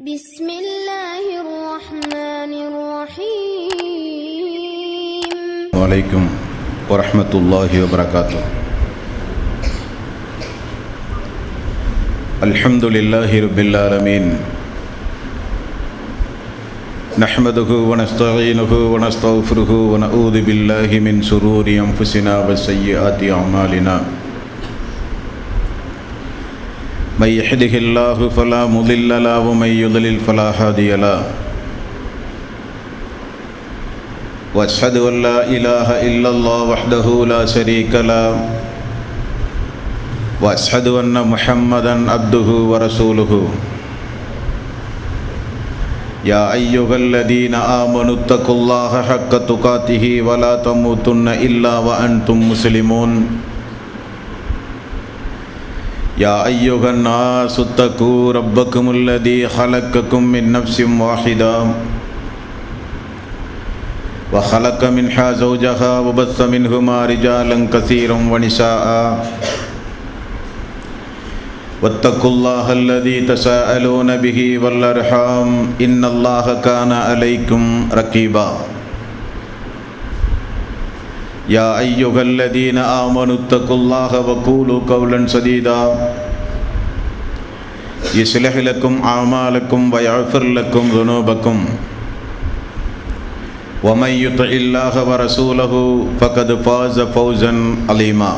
بسم الله الرحمن الرحيم. وعليكم ورحمة الله وبركاته. الحمد لله رب العالمين. نحمده ونستعينه ونستغفره ونعوذ بالله من شرور أنفسنا وسيئات أعمالنا. من يهده الله فلا مضل له ومن يضلل فلا هادي له. واشهد ان لا اله الا الله وحده لا شريك له واشهد ان محمدا عبده ورسوله. يا ايها الذين امنوا اتقوا الله حق تقاته ولا تموتن الا وانتم مسلمون. يا أيها الناس اتقوا ربكم الذي خلقكم من نفس واحدة وخلق منها زوجها وبث منهما رجالا كثيرا ونساء واتقوا الله الذي تساءلون به والأرحام إن الله كان عليكم رقيبا. يا أيها الذين آمنوا اتقوا الله وقولوا قولا سديدا يصلح لكم أعمالكم ويغفر لكم ذنوبكم ومن يطع الله ورسوله فقد فاز فوزا عظيما.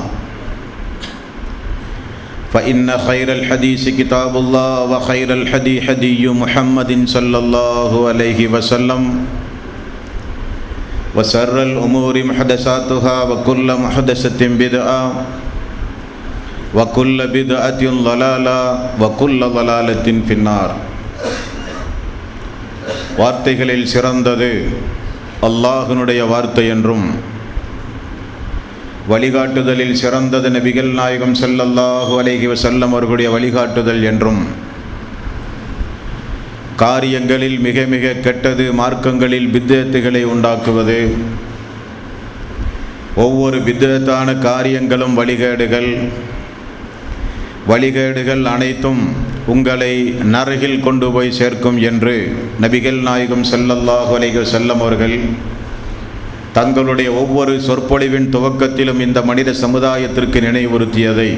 فإن خير الحديث كتاب الله وخير الهدي هدي محمد صلى الله عليه وسلم وشر الأمور محدثاتها وكل محدثة بدعة وكل بدعة ضلالة وكل ضلالة في النار. வார்த்தைகளில் சிறந்தது அல்லாஹ்வுடைய வார்த்தை என்றும் வழிகாட்டுதலில் சிறந்தது நபிகள் நாயகம் ஸல்லல்லாஹு அலைஹி வஸல்லம் அவர்களுடைய வழிகாட்டுதல் என்றும் காரியங்களில் மிக மிக கெட்டது மார்க்கங்களில் பித்அத்துகளை உண்டாக்குவது, ஒவ்வொரு பித்அத்தான காரியங்களும் வழிகேடுகள் அனைத்தும் உங்களை நரகில் கொண்டு போய் சேர்க்கும் என்று நபிகள் நாயகம் ஸல்லல்லாஹு அலைஹி வஸல்லம் அவர்கள் தங்களுடைய ஒவ்வொரு சொற்பொழிவின் துவக்கத்திலும் இந்த மனித சமுதாயத்திற்கு நினைவுறுத்தியதை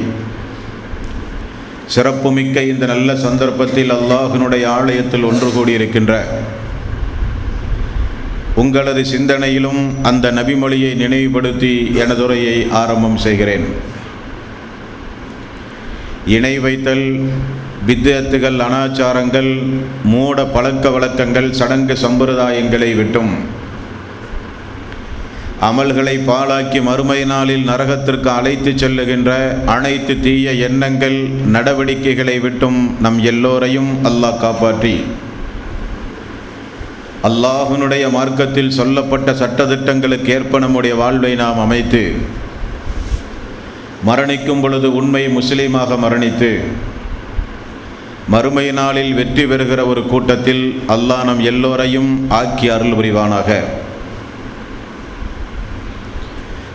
சிறப்புமிக்க இந்த நல்ல சந்தர்ப்பத்தில் அல்லாஹ்வினுடைய ஆலயத்தில் ஒன்று கூடியிருக்கின்ற உங்களது சிந்தனையிலும் அந்த நபிமொழியை நினைவுபடுத்தி எனதுரையை ஆரம்பம் செய்கிறேன். இணை வைத்தல், பித்அத்துகள், அனாச்சாரங்கள், மூட பழக்க வழக்கங்கள், சடங்கு சம்பிரதாயங்களை விட்டும் அமல்களை பாழாக்கி மறுமை நாளில் நரகத்திற்கு அழைத்து செல்லுகின்ற அனைத்து தீய எண்ணங்கள் நடவடிக்கைகளை விட்டும் நம் எல்லோரையும் அல்லாஹ் காப்பாற்றி அல்லாஹ்வினுடைய மார்க்கத்தில் சொல்லப்பட்ட சட்டதிட்டங்களுக்கு ஏற்ப நம்முடைய வாழ்வை நாம் அமைத்து மரணிக்கும் பொழுது உண்மை முஸ்லீமாக மரணித்து மறுமை நாளில் வெற்றி பெறுகிற ஒரு கூட்டத்தில் அல்லாஹ் நம் எல்லோரையும் ஆக்கி அருள் புரிவானாக.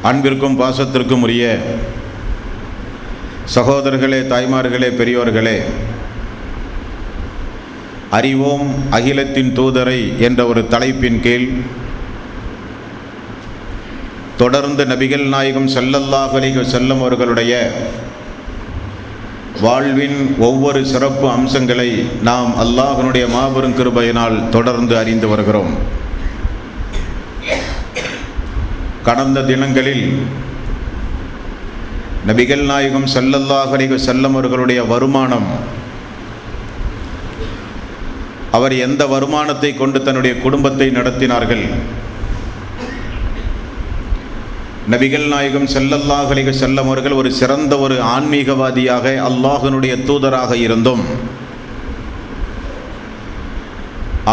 அன்பிற்கும் பாசத்திற்கும் உரிய சகோதரர்களே, தாய்மார்களே, பெரியோர்களே, அறிவோம் அகிலத்தின் தூதரை என்ற ஒரு தலைப்பின் கீழ் தொடர்ந்து நபிகள் நாயகம் ஸல்லல்லாஹு அலைஹி வஸல்லம் அவர்களுடைய வாழ்வின் ஒவ்வொரு சிறப்பு அம்சங்களை நாம் அல்லாஹ்வினுடைய மாபெரும் கிருபையினால் தொடர்ந்து அறிந்து வருகிறோம். கடந்த தினங்களில் நபிகள் நாயகம் ஸல்லல்லாஹு அலைஹி வஸல்லம் அவர்களுடைய வருமானம், அவர் எந்த வருமானத்தை கொண்டு தன்னுடைய குடும்பத்தை நடத்தினார்கள், நபிகள் நாயகம் ஸல்லல்லாஹு அலைஹி வஸல்லம் அவர்கள் ஒரு சிறந்த ஒரு ஆன்மீகவாதியாக அல்லாஹ்வினுடைய தூதராக இருந்தும்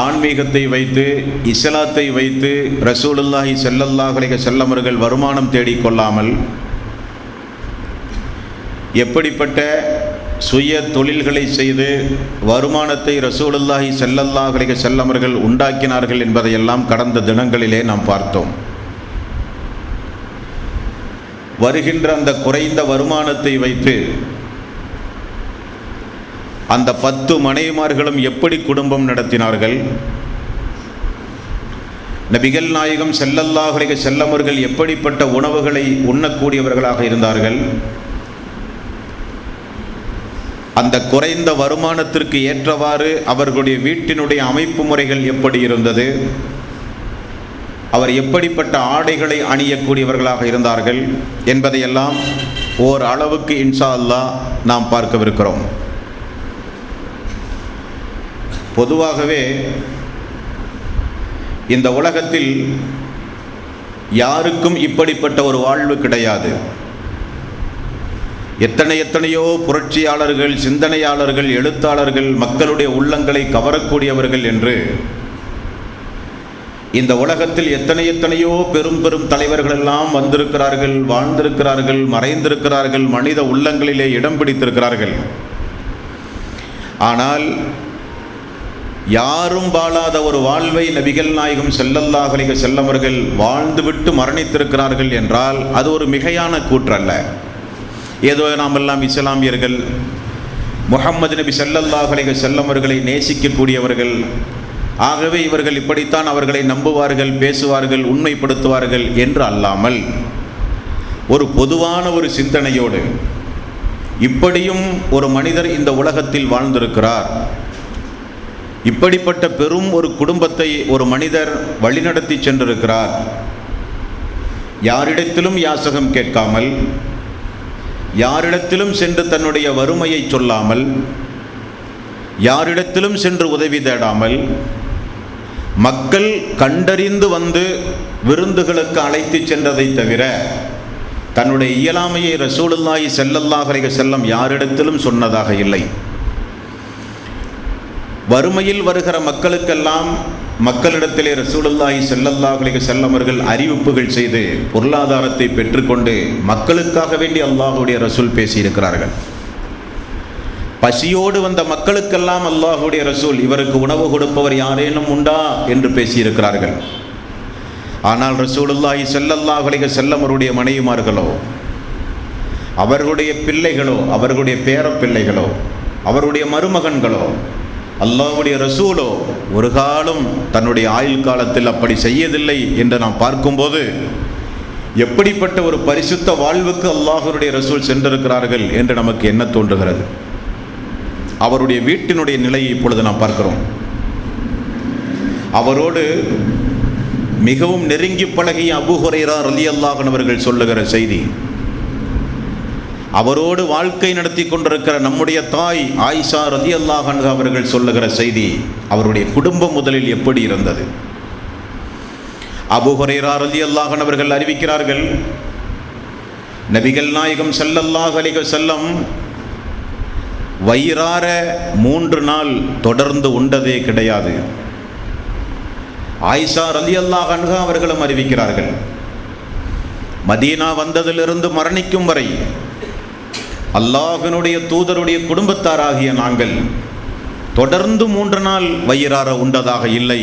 ஆன்மீகத்தை வைத்து இஸ்லாத்தை வைத்து ரசூலுல்லாஹி ஸல்லல்லாஹு அலைஹி வஸல்லம் அவர்கள் வருமானம் தேடிக்கொள்ளாமல் எப்படிப்பட்ட சுய தொழில்களை செய்து வருமானத்தை ரசூலுல்லாஹி ஸல்லல்லாஹு அலைஹி வஸல்லம் அவர்கள் உண்டாக்கினார்கள் என்பதையெல்லாம் கடந்த தினங்களிலே நாம் பார்த்தோம். வருகின்ற அந்த குறைந்த வருமானத்தை வைத்து அந்த 10 மனைவிமார்களும் எப்படி குடும்பம் நடத்தினார்கள்? நபிகள் நாயகம் ஸல்லல்லாஹு அலைஹி வஸல்லம் அவர்கள் எப்படிப்பட்ட உணவுகளை உண்ணக்கூடியவர்களாக இருந்தார்கள்? அந்த குறைந்த வருமானத்திற்கு ஏற்றவாறு அவர்களுடைய வீட்டினுடைய அமைப்பு முறைகள் எப்படி இருந்தது? அவர் எப்படிப்பட்ட ஆடைகளை அணியக்கூடியவர்களாக இருந்தார்கள் என்பதையெல்லாம் ஓர் அளவுக்கு இன்ஷா அல்லாஹ் நாம் பார்க்கவிருக்கிறோம். பொதுவாகவே இந்த உலகத்தில் யாருக்கும் இப்படிப்பட்ட ஒரு வாழ்வு கிடையாது. எத்தனையோ புரட்சியாளர்கள், சிந்தனையாளர்கள், எழுத்தாளர்கள், மக்களுடைய உள்ளங்களை கவரக்கூடியவர்கள் என்று இந்த உலகத்தில் எத்தனையோ பெரும் தலைவர்கள் எல்லாம் வந்திருக்கிறார்கள், வாழ்ந்திருக்கிறார்கள், மறைந்திருக்கிறார்கள், மனித உள்ளங்களிலே இடம் பிடித்திருக்கிறார்கள். ஆனால் யாரும் வாழாத ஒரு வாழ்வை நபிகள் நாயகம் ஸல்லல்லாஹு அலைஹி வஸல்லம் அவர்கள் வாழ்ந்துவிட்டு மரணித்திருக்கிறார்கள் என்றால் அது ஒரு மிகையான கூற்றல்ல. ஏதோ நாம் எல்லாம் இஸ்லாமியர்கள், முஹம்மது நபி ஸல்லல்லாஹு அலைஹி வஸல்லம் அவர்களை நேசிக்கக்கூடியவர்கள், ஆகவே இவர்கள் இப்படித்தான் அவர்களை நம்புவார்கள், பேசுவார்கள், உண்மைப்படுத்துவார்கள் என்று அல்லாமல் ஒரு பொதுவான ஒரு சிந்தனையோடு இப்படியும் ஒரு மனிதர் இந்த உலகத்தில் வாழ்ந்திருக்கிறார், இப்படிப்பட்ட பெரும் ஒரு குடும்பத்தை ஒரு மனிதர் வழிநடத்தி சென்றிருக்கிறார், யாரிடத்திலும் யாசகம் கேட்காமல், யாரிடத்திலும் சென்று தன்னுடைய வறுமையை சொல்லாமல், யாரிடத்திலும் சென்று உதவி தேடாமல், மக்கள் கண்டறிந்து வந்து விருந்துகளுக்கு அழைத்து சென்றதை தவிர தன்னுடைய இயலாமையை ரசூலுல்லாஹி ஸல்லல்லாஹு அலைஹி வஸல்லம் யாரிடத்திலும் சொன்னதாக இல்லை. வறுமையில் வருகிற மக்களுக்கெல்லாம் மக்களிடத்திலே ரசூலுல்லாஹி ஸல்லல்லாஹு அலைஹி வஸல்லம் அவர்கள் அறிவிப்புகள் செய்து பொருளாதாரத்தை பெற்றுக்கொண்டு மக்களுக்காக வேண்டி அல்லாஹ்வுடைய ரசூல் பேசியிருக்கிறார்கள். பசியோடு வந்த மக்களுக்கெல்லாம் அல்லாஹ்வுடைய ரசூல் இவருக்கு உணவு கொடுப்பவர் யாரேனும் உண்டா என்று பேசியிருக்கிறார்கள். ஆனால் ரசூலுல்லாஹி ஸல்லல்லாஹு அலைஹி வஸல்லம் அவருடைய மனைவிமார்களோ, அவர்களுடைய பிள்ளைகளோ, அவர்களுடைய பேரப்பிள்ளைகளோ, அவருடைய மருமகன்களோ, அல்லாஹ்வுடைய ரசூலோ ஒரு காலம் தன்னுடைய ஆயுள் காலத்தில் அப்படி செய்யவில்லை என்று நாம் பார்க்கும்போது எப்படிப்பட்ட ஒரு பரிசுத்த வாழ்வுக்கு அல்லாஹ்வுடைய ரசூல் சென்றிருக்கிறார்கள் என்று நமக்கு என்ன தோன்றுகிறது. அவருடைய வீட்டினுடைய நிலையை இப்பொழுது நாம் பார்க்கிறோம். அவரோடு மிகவும் நெருங்கி பழகிய அபூ ஹுரைரா ரலியல்லாஹு அன்ஹு அவர்கள் சொல்லுகிற செய்தி, அவரோடு வாழ்க்கை நடத்தி கொண்டிருக்கிற நம்முடைய தாய் ஆயிஷா ரலியல்லாஹு அன்ஹா அவர்கள் சொல்லுகிற செய்தி, அவருடைய குடும்பம் முதலில் எப்படி இருந்தது. அபூ ஹுரைரா ரலியல்லாஹு அன்ஹு அவர்கள் அறிவிக்கிறார்கள், நபிகள் நாயகம் ஸல்லல்லாஹு அலைஹி வஸல்லம் வயிறார 3 நாள் தொடர்ந்து உண்டதே கிடையாது. ஆயிஷா ரலியல்லாஹு அன்ஹா அவர்களும் அறிவிக்கிறார்கள், மதீனா வந்ததிலிருந்து மரணிக்கும் வரை அல்லாஹ்வினுடைய தூதருடைய குடும்பத்தாராகிய நாங்கள் தொடர்ந்து 3 நாள் வயிறார உண்டதாக இல்லை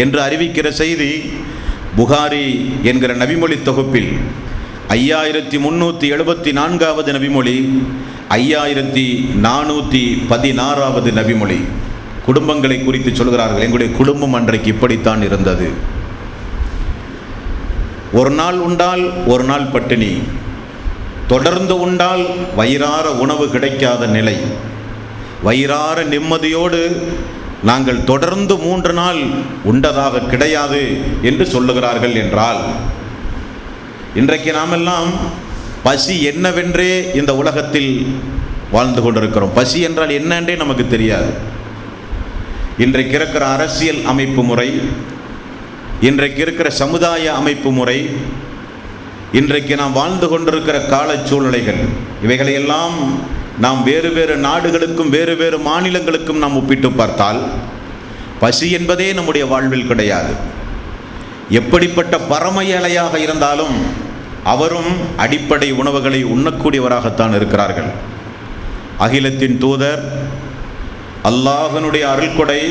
என்று அறிவிக்கிற செய்தி புகாரி என்கிற நபிமொழி தொகுப்பில் 5374வது நபிமொழி, 5416வது நபிமொழி குடும்பங்களை குறித்து சொல்கிறார்கள். எங்களுடைய குடும்பம் அன்றைக்கு இப்படித்தான் இருந்தது. ஒரு நாள் உண்டால் ஒரு நாள் பட்டினி, தொடர்ந்து உண்டால் வயிறார உணவு கிடைக்காத நிலை, வயிறார நிம்மதியோடு நாங்கள் தொடர்ந்து 3 நாள் உண்டதாக கிடையாது என்று சொல்லுகிறார்கள். என்றால் இன்றைக்கு நாமெல்லாம் பசி என்னவென்றே இந்த உலகத்தில் வாழ்ந்து கொண்டிருக்கிறோம். பசி என்றால் என்னன்றே நமக்கு தெரியாது. இன்றைக்கு இருக்கிற அரசியல் அமைப்பு முறை, இன்றைக்கு இருக்கிற சமுதாய அமைப்பு முறை, இன்றைக்கு நாம் வாழ்ந்து கொண்டிருக்கிற கால சூழ்நிலைகள், இவைகளையெல்லாம் நாம் வேறு வேறு நாடுகளுக்கும் வேறு வேறு மாநிலங்களுக்கும் நாம் ஒப்பிட்டு பார்த்தால் பசி என்பதே நம்முடைய வாழ்வில் கிடையாது. எப்படிப்பட்ட பரம ஏழையாக இருந்தாலும் அவரும் அடிப்படை உணவுகளை உண்ணக்கூடியவராகத்தான் இருக்கிறார்கள். அகிலத்தின் தூதர், அல்லாஹ்வினுடைய அருள்கொடை,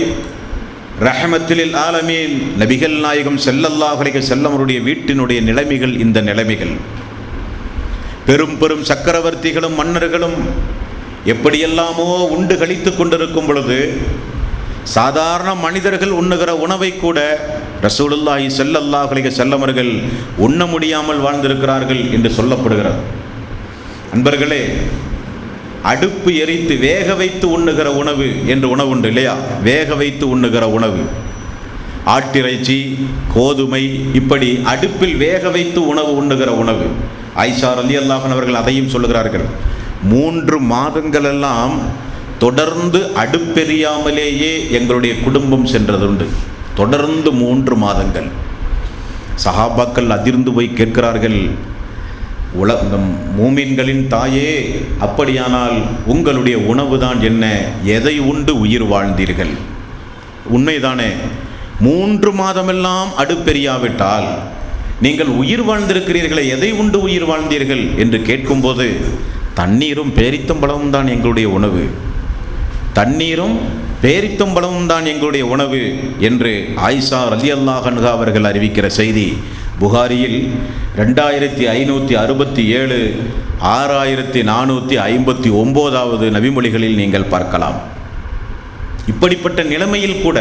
ரஹமத்துல் ஆலமீன் நபிகள் நாயகம் ஸல்லல்லாஹு அலைஹி வஸல்லம் அவருடைய வீட்டினுடைய நிலைமைகள் இந்த நிலைமைகள். பெரும் பெரும் சக்கரவர்த்திகளும் மன்னர்களும் எப்படியெல்லாமோ உண்டு கழித்து கொண்டிருக்கும் பொழுது சாதாரண மனிதர்கள் உண்ணுகிற உணவை கூட ரசூலுல்லாஹி ஸல்லல்லாஹு அலைஹி வஸல்லம் அவர்கள் உண்ண முடியாமல் வாழ்ந்திருக்கிறார்கள் என்று சொல்லப்படுகிறது. அன்பர்களே, அடுப்பு எரித்து வேக வைத்து உண்ணுகிற உணவு என்று உணவு உண்டு இல்லையா? வேக வைத்து உண்ணுகிற உணவு, ஆட்டிறைச்சி, கோதுமை, இப்படி அடுப்பில் வேக வைத்து உணவு உண்ணுகிற உணவு. ஆயிஷா ரலியல்லாஹு அன்ஹா அவர்கள் அதையும் சொல்லுகிறார்கள். 3 மாதங்கள் எல்லாம் தொடர்ந்து அடுப்பெரியாமலேயே எங்களுடைய குடும்பம் சென்றதுண்டு. தொடர்ந்து 3 மாதங்கள். சஹாபாக்கள் அதிர்ந்து போய் கேட்கிறார்கள், மூமின்களின் தாயே, அப்படியானால் உங்களுடைய உணவுதான் என்ன? எதை உண்டு உயிர் வாழ்ந்தீர்கள்? உண்மைதானே? 3 மாதமெல்லாம் அடுப்பெரியாவிட்டால் நீங்கள் உயிர் வாழ்ந்திருக்கிறீர்களே, எதை உண்டு உயிர் வாழ்ந்தீர்கள் என்று கேட்கும்போது, தண்ணீரும் பேரித்தம்பழமும் தான் எங்களுடைய உணவு, தண்ணீரும் பேரித்தம்பழமும் தான் எங்களுடைய உணவு என்று ஆயிஷா ரலியல்லாஹு அன்ஹா அவர்கள் அறிவிக்கிற செய்தி புகாரியில் 2567 6459 நபிமொழிகளில் நீங்கள் பார்க்கலாம். இப்படிப்பட்ட நிலைமையில் கூட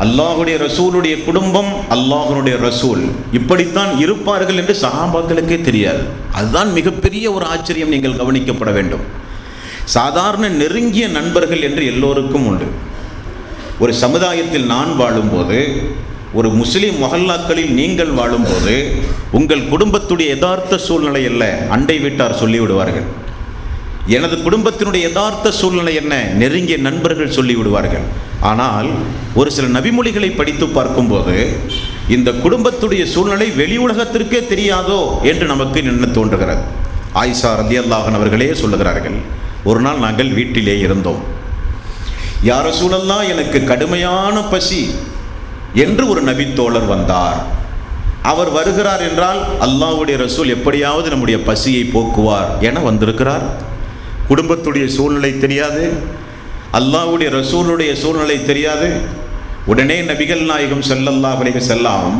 அல்லாஹுடைய ரசூலுடைய குடும்பம், அல்லாஹுடைய ரசூல் இப்படித்தான் இருப்பார்கள் என்று சஹாபாக்களுக்கே தெரியாது. அதுதான் மிகப்பெரிய ஒரு ஆச்சரியம். நீங்கள் கவனிக்கப்பட வேண்டும். சாதாரண நெருங்கிய நண்பர்கள் என்று எல்லோருக்கும் உண்டு. ஒரு சமுதாயத்தில் நான் வாழும்போது, ஒரு முஸ்லீம் மொஹல்லாக்களில் நீங்கள் வாழும்போது, உங்கள் குடும்பத்துடைய யதார்த்த சூழ்நிலை அல்ல, அண்டை வீட்டார் சொல்லிவிடுவார்கள். எனது குடும்பத்தினுடைய யதார்த்த சூழ்நிலை என்ன, நெருங்கிய நண்பர்கள் சொல்லிவிடுவார்கள். ஆனால் ஒரு சில நபிமொழிகளை படித்து பார்க்கும்போது, இந்த குடும்பத்துடைய சூழ்நிலை வெளி உலகத்திற்கே தெரியாதோ என்று நமக்கு நின்று தோன்றுகிறது. ஆயிஷா ரலியல்லாஹு அன்ஹா அவர்களே சொல்லுகிறார்கள், ஒரு நாள் நாங்கள் வீட்டிலே இருந்தோம். யா ரசூலல்லாஹ், எனக்கு கடுமையான பசி என்று ஒரு நபித்தோழர் வந்தார். அவர் வருகிறார் என்றால் அல்லாஹ்வுடைய ரசூல் எப்படியாவது நம்முடைய பசியை போக்குவார் என வந்திருக்கிறார். குடும்பத்துடைய சூழ்நிலை தெரியாது, அல்லாஹ்வுடைய ரசூலுடைய சூழ்நிலை தெரியாது. உடனே நபிகள் நாயகம் ஸல்லல்லாஹு அலைஹி வஸல்லம்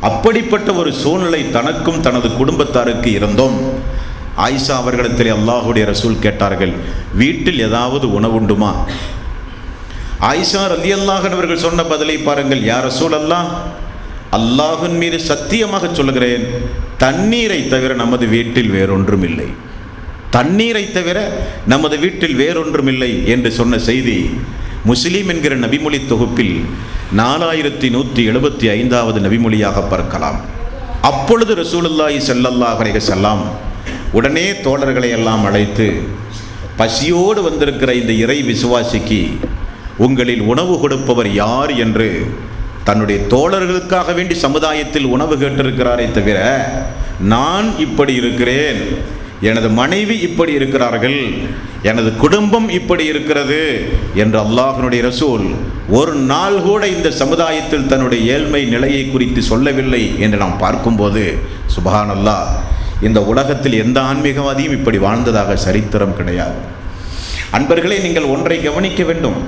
அப்படிப்பட்ட ஒரு சூழ்நிலை தனக்கும் தனது குடும்பத்தாருக்கு இருந்தோம். ஆயிஷா அவர்களிடத்தில் அல்லாஹ்வுடைய ரசூல் கேட்டார்கள், வீட்டில் ஏதாவது உணவுண்டுமா? ஆயிஷா ரலியல்லாஹு அன்ஹா அவர்கள் சொன்ன பதிலை பாருங்கள். யா ரசூலல்லாஹ், அல்லாஹ்வின் மீது சத்தியமாக சொல்லுகிறேன், தண்ணீரை தவிர நமது வீட்டில் வேறொன்றும் இல்லை, தண்ணீரை தவிர நமது வீட்டில் வேறொன்றும் இல்லை என்று சொன்ன செய்தி முஸ்லீம் என்கிற நபிமொழி தொகுப்பில் 4175வது நபிமொழியாக பார்க்கலாம். அப்பொழுது ரசூலுல்லாஹி ஸல்லல்லாஹு அலைஹி வஸல்லம் உடனே தோழர்களை எல்லாம் அழைத்து, பசியோடு வந்திருக்கிற இந்த இறை விசுவாசிக்கு உங்களில் உணவு கொடுப்பவர் யார் என்று தன்னுடைய தோழர்களுக்காக வேண்டி சமுதாயத்தில் உணவு கேட்டிருக்கிறாரே தவிர, நான் இப்படி இருக்கிறேன், எனது மனைவி இப்படி இருக்கிறார்கள், எனது குடும்பம் இப்படி இருக்கிறது என்று அல்லாஹ்வுடைய ரசூல் ஒரு நாள் கூட இந்த சமுதாயத்தில் தன்னுடைய ஏழ்மை நிலையை குறித்து சொல்லவில்லை என்று நாம் பார்க்கும்போது, சுப்ஹானல்லாஹ், இந்த உலகத்தில் எந்த ஆன்மீகவாதியும் இப்படி வாழ்ந்ததாக சரித்திரம் கிடையாது. அன்பர்களே, நீங்கள் ஒன்றை கவனிக்க வேண்டும்.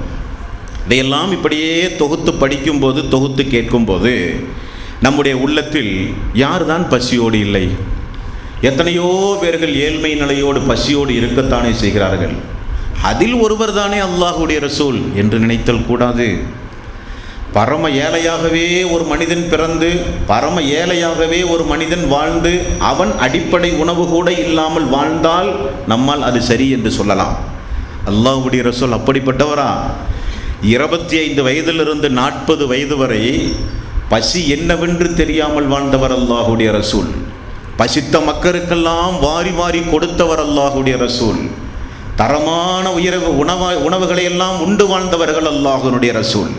இதையெல்லாம் இப்படியே தொகுத்து படிக்கும்போது, தொகுத்து கேட்கும்போது நம்முடைய உள்ளத்தில் யார் தான் பசியோடு இல்லை? எத்தனையோ பேர்கள் ஏழ்மை நிலையோடு பசியோடு இருக்கத்தானே செய்கிறார்கள். அதில் ஒருவர் தானே அல்லாஹ்வுடைய ரசூல் என்று நினைத்தல் கூடாது. பரம ஏழையாகவே ஒரு மனிதன் பிறந்து, பரம ஏழையாகவே ஒரு மனிதன் வாழ்ந்து, அவன் அடிப்படை உணவு கூட இல்லாமல் வாழ்ந்தால் நம்மால் அது சரி என்று சொல்லலாம். அல்லாஹ்வுடைய ரசூல் அப்படிப்பட்டவரா? 25 வயதிலிருந்து 40 வயது வரை பசி என்னவென்று தெரியாமல் வாழ்ந்தவர் அல்லாஹ்வுடைய ரசூல். பசித்த மக்களுக்கெல்லாம் வாரி வாரி கொடுத்தவர் அல்லாஹ்வுடைய ரசூல். தரமான உணவுகளை எல்லாம் உண்டு வாழ்ந்தவர்கள் அல்லாஹ்வுடைய ரசூல்.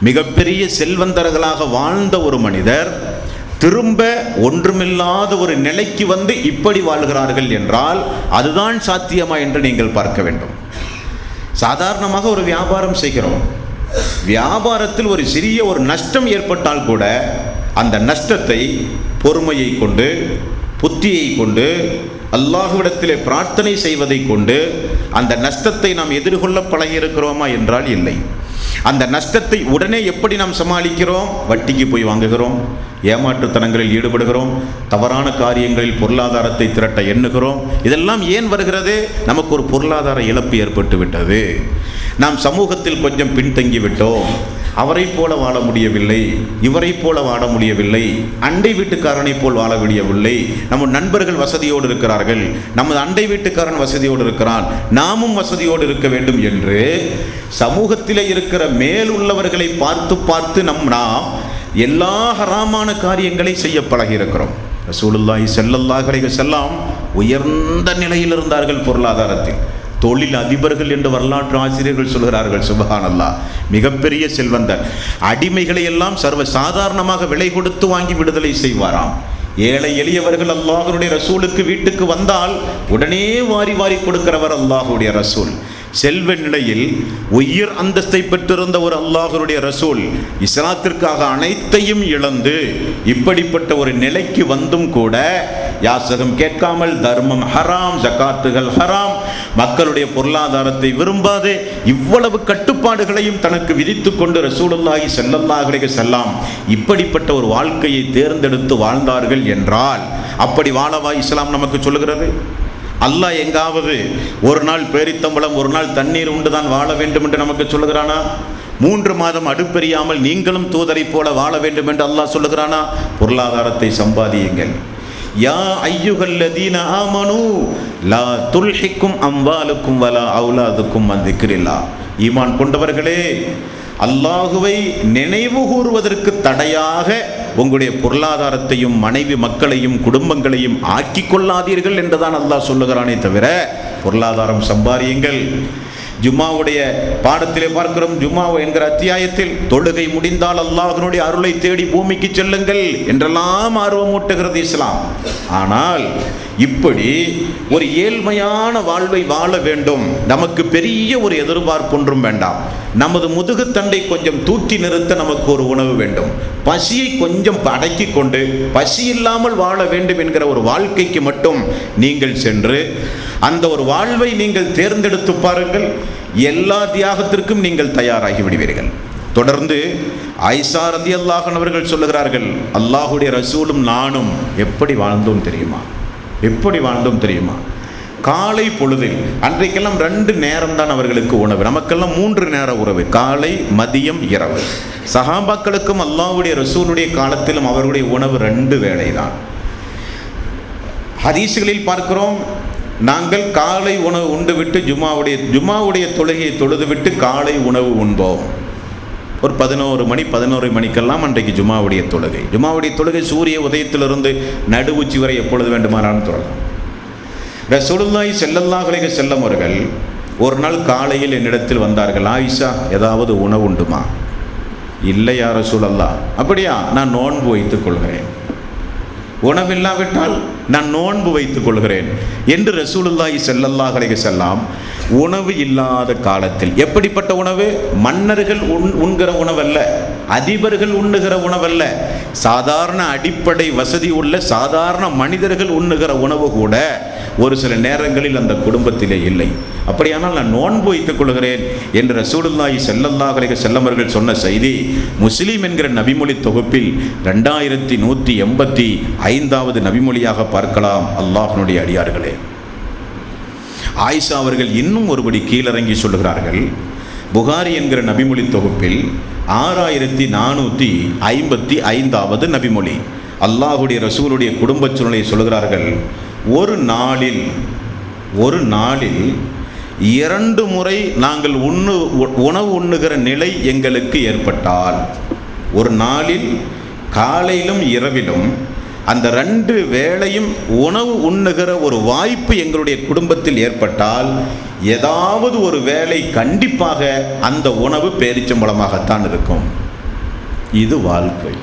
மிகப்பெரிய செல்வந்தர்களாக வாழ்ந்த ஒரு மனிதர் திரும்ப ஒன்றுமில்லாத ஒரு நிலைக்கு வந்து இப்படி வாழ்கிறார்கள் என்றால் அதுதான் சாத்தியமா என்று நீங்கள் பார்க்க வேண்டும். சாதாரணமாக ஒரு வியாபாரம் செய்கிறோம். வியாபாரத்தில் ஒரு சிறிய ஒரு நஷ்டம் ஏற்பட்டால் கூட அந்த நஷ்டத்தை பொறுமையை கொண்டு, புத்தியை கொண்டு, அல்லாஹ்விடத்திலே பிரார்த்தனை செய்வதை கொண்டு அந்த நஷ்டத்தை நாம் எதிர்கொள்ள பழகியிருக்கிறோமா என்றால் இல்லை. அந்த நஷ்டத்தை உடனே எப்படி நாம் சமாளிக்கிறோம்? வட்டிக்கு போய் வாங்குகிறோம், ஏமாற்றுத்தனங்களில் ஈடுபடுகிறோம், தவறான காரியங்களில் பொருளாதாரத்தை திரட்ட எண்ணுகிறோம். இதெல்லாம் ஏன் வருகிறது? நமக்கு ஒரு பொருளாதார இழப்பு ஏற்பட்டு விட்டது. நாம் சமூகத்தில் கொஞ்சம் பின்தங்கி விட்டோம். அவரை போல வாழ முடியவில்லை, இவரை போல வாழ முடியவில்லை, அண்டை வீட்டுக்காரனை போல் வாழ முடியவில்லை. நம்ம நண்பர்கள் வசதியோடு இருக்கிறார்கள், நமது அண்டை வீட்டுக்காரன் வசதியோடு இருக்கிறான், நாமும் வசதியோடு இருக்க வேண்டும் என்று சமூகத்திலே இருக்கிற மேல் உள்ளவர்களை பார்த்து பார்த்து நாம் எல்லா ஹராமான காரியங்களை செய்ய பழகி இருக்கிறோம். ரசூலுல்லாஹி ஸல்லல்லாஹு அலைஹி வஸல்லம் உயர்ந்த நிலையில் இருந்தார்கள் பொருளாதாரத்தில். தொழில் அதிபர்கள் என்று வரலாற்று ஆசிரியர்கள் சொல்கிறார்கள். சுப்ஹானல்லாஹ், மிகப்பெரிய செல்வந்தர். அடிமைகளை எல்லாம் சர்வ சாதாரணமாக விலை கொடுத்து வாங்கி விடுதலை செய்வாராம். ஏழை எளியவர்கள் அல்லாஹ்வுடைய ரசூலுக்கு வீட்டுக்கு வந்தால் உடனே வாரி வாரி கொடுக்கிறவர் அல்லாஹ்வுடைய ரசூல். செல்வ நிலையில் உயர் அந்தஸ்தை பெற்றிருந்த ஒரு அல்லாஹ்வுடைய ரசூல் இஸ்லாத்திற்காக அனைத்தையும் இழந்து இப்படிப்பட்ட ஒரு நிலைக்கு வந்தும் கூட யாசகம் கேட்காமல், தர்மம் ஹராம், ஜகாத்துகள் ஹராம், மக்களுடைய பொருளாதாரத்தை விரும்பாது, இவ்வளவு கட்டுப்பாடுகளையும் தனக்கு விதித்து கொண்டு ரசூலுல்லாஹி ஸல்லல்லாஹு அலைஹி வஸல்லம் இப்படிப்பட்ட ஒரு வாழ்க்கையை தேர்ந்தெடுத்து வாழ்ந்தார்கள் என்றால் அப்படி வாழவா இஸ்லாம் நமக்கு சொல்லுகிறது? அல்லாஹ் எங்காவது ஒரு நாள் பேரித்தம்பளம், ஒரு நாள் தண்ணீர் உண்டு தான் வாழ வேண்டும் என்று நமக்கு சொல்லுகிறானா? 3 மாதம் அடுப்பெரியாமல் நீங்களும் தூதரை போல வாழ வேண்டும் என்று அல்லாஹ் சொல்லுகிறானா? பொருளாதாரத்தை சம்பாதியுங்கள். யா ஐயுஹல்லதீன ஆமனூ லா துல்ஹிக்கும் அம்வாலுக்கும் வலா அவுலாதுக்கும் அன் திக்ரில்லாஹ். ஈமான் கொண்டவர்களே, அல்லாஹுவை நினைவு கூறுவதற்கு தடையாக உங்களுடைய பொருளாதாரத்தையும் மனைவி மக்களையும் குடும்பங்களையும் ஆக்கி கொள்ளாதீர்கள் என்றுதான் அல்லாஹ் சொல்லுகிறானே தவிர பொருளாதாரம் சம்பாதியுங்கள். ஜும்மாவுடைய பாடத்திலே பார்க்கிறோம். ஜும்மா என்கிற அத்தியாயத்தில் தொழுகை முடிந்தால் அல்லாஹ்வினுடைய அருளை தேடி பூமிக்கு செல்லுங்கள் என்றெல்லாம் ஆர்வமூட்டுகிறது இஸ்லாம். ஆனால் இப்படி ஒரு ஏழ்மையான வாழ்வை வாழ வேண்டும், நமக்கு பெரிய ஒரு எதிர்பார்ப்பு ஒன்றும் வேண்டாம், நமது முதுகுத்தண்டை கொஞ்சம் தூக்கி நிறுத்த நமக்கு ஒரு உணவு வேண்டும், பசியை கொஞ்சம் அடக்கி கொண்டு பசி இல்லாமல் வாழ வேண்டும் என்கிற ஒரு வாழ்க்கைக்கு மட்டும் நீங்கள் சென்று அந்த ஒரு வாழ்வை நீங்கள் தேர்ந்தெடுத்து பாருங்கள். எல்லா தியாகத்திற்கும் நீங்கள் தயாராகி விடுவீர்கள். தொடர்ந்து ஆயிஷா ரலியல்லாஹு அன்ஹா அவர்கள் சொல்லுகிறார்கள், அல்லாஹ்வுடைய ரசூலும் நானும் எப்படி வாழ்ந்தோம் தெரியுமா? எப்படி வாழ்ந்தோம் தெரியுமா? காலை பொழுதில், அன்றைக்கெல்லாம் 2 நேரம் தான் அவர்களுக்கு உணவு, நமக்கெல்லாம் 3 நேர உணவு, காலை மதியம் இரவு. சஹாபாக்களுக்கும் அல்லாஹ்வுடைய ரசூலுடைய காலத்திலும் அவர்களுடைய உணவு 2 வேளை தான். ஹதீஸ்களில் பார்க்கிறோம், நாங்கள் காலை உணவு உண்டு விட்டு ஜும்மாவுடைய தொழுகையை தொழுது விட்டு காலை உணவு உண்போம். ஒரு 11 மணி 11 மணிக்கெல்லாம் அன்றைக்கு ஜும்மாவுடைய தொழுகை சூரிய உதயத்திலிருந்து நடு உச்சி வரை எப்பொழுது வேண்டுமானாலும் தொழலாம். ரசூலுல்லாஹி ஸல்லல்லாஹு அலைஹி வஸல்லம் அவர்கள் ஒரு நாள் காலையில் என்னிடத்தில் வந்தார்கள். ஆயிஷா, ஏதாவது உணவு உண்டுமா? இல்லை யா ரசூலல்லாஹ். அப்படியா? நான் நோன்பு வைத்துக் கொள்கிறேன். உணவில்லாவிட்டால் நான் நோன்பு வைத்துக் கொள்கிறேன் என்று ரசூலுல்லாஹி ஸல்லல்லாஹு அலைஹி வஸல்லம் உணவு இல்லாத காலத்தில், எப்படிப்பட்ட உணவு? மன்னர்கள் உண்கிற உணவல்ல, அதிபர்கள் உண்ணுகிற உணவல்ல, சாதாரண அடிப்படை வசதி உள்ள சாதாரண மனிதர்கள் உண்ணுகிற உணவு கூட ஒரு சில நேரங்களில் அந்த குடும்பத்திலே இல்லை. அப்படியானால் நான் நோன்பு வைத்துக் கொள்கிறேன் என்று ரசூலுல்லாஹி ஸல்லல்லாஹு அலைஹி வஸல்லம் அவர்கள் சொன்ன செய்தி முஸ்லிம் என்கிற நபிமொழி தொகுப்பில் 2185வது நபிமொழியாக பார்க்கலாம். அல்லாஹ்வுடைய அடியார்களே, ஆயிஷா அவர்கள் இன்னும் ஒருபடி கீழிறங்கி சொல்லுகிறார்கள். புகாரி என்கிற நபிமொழி தொகுப்பில் 6455வது நபிமொழி, அல்லாஹ்வுடைய ரசூலுடைய குடும்ப சூழ்நிலையை சொல்கிறார்கள். ஒரு நாளில் 2 முறை நாங்கள் உணவு உண்ணுகிற நிலை எங்களுக்கு ஏற்பட்டால், ஒரு நாளில் காலையிலும் இரவிலும் அந்த 2 வேளையும் உணவு உண்ணுகிற ஒரு வாய்ப்பு எங்களுடைய குடும்பத்தில் ஏற்பட்டால், ஏதாவது ஒரு வேளை கண்டிப்பாக அந்த உணவு பேரிச்சம்பழமாகத்தான் இருக்கும். இது வாழ்க்கை.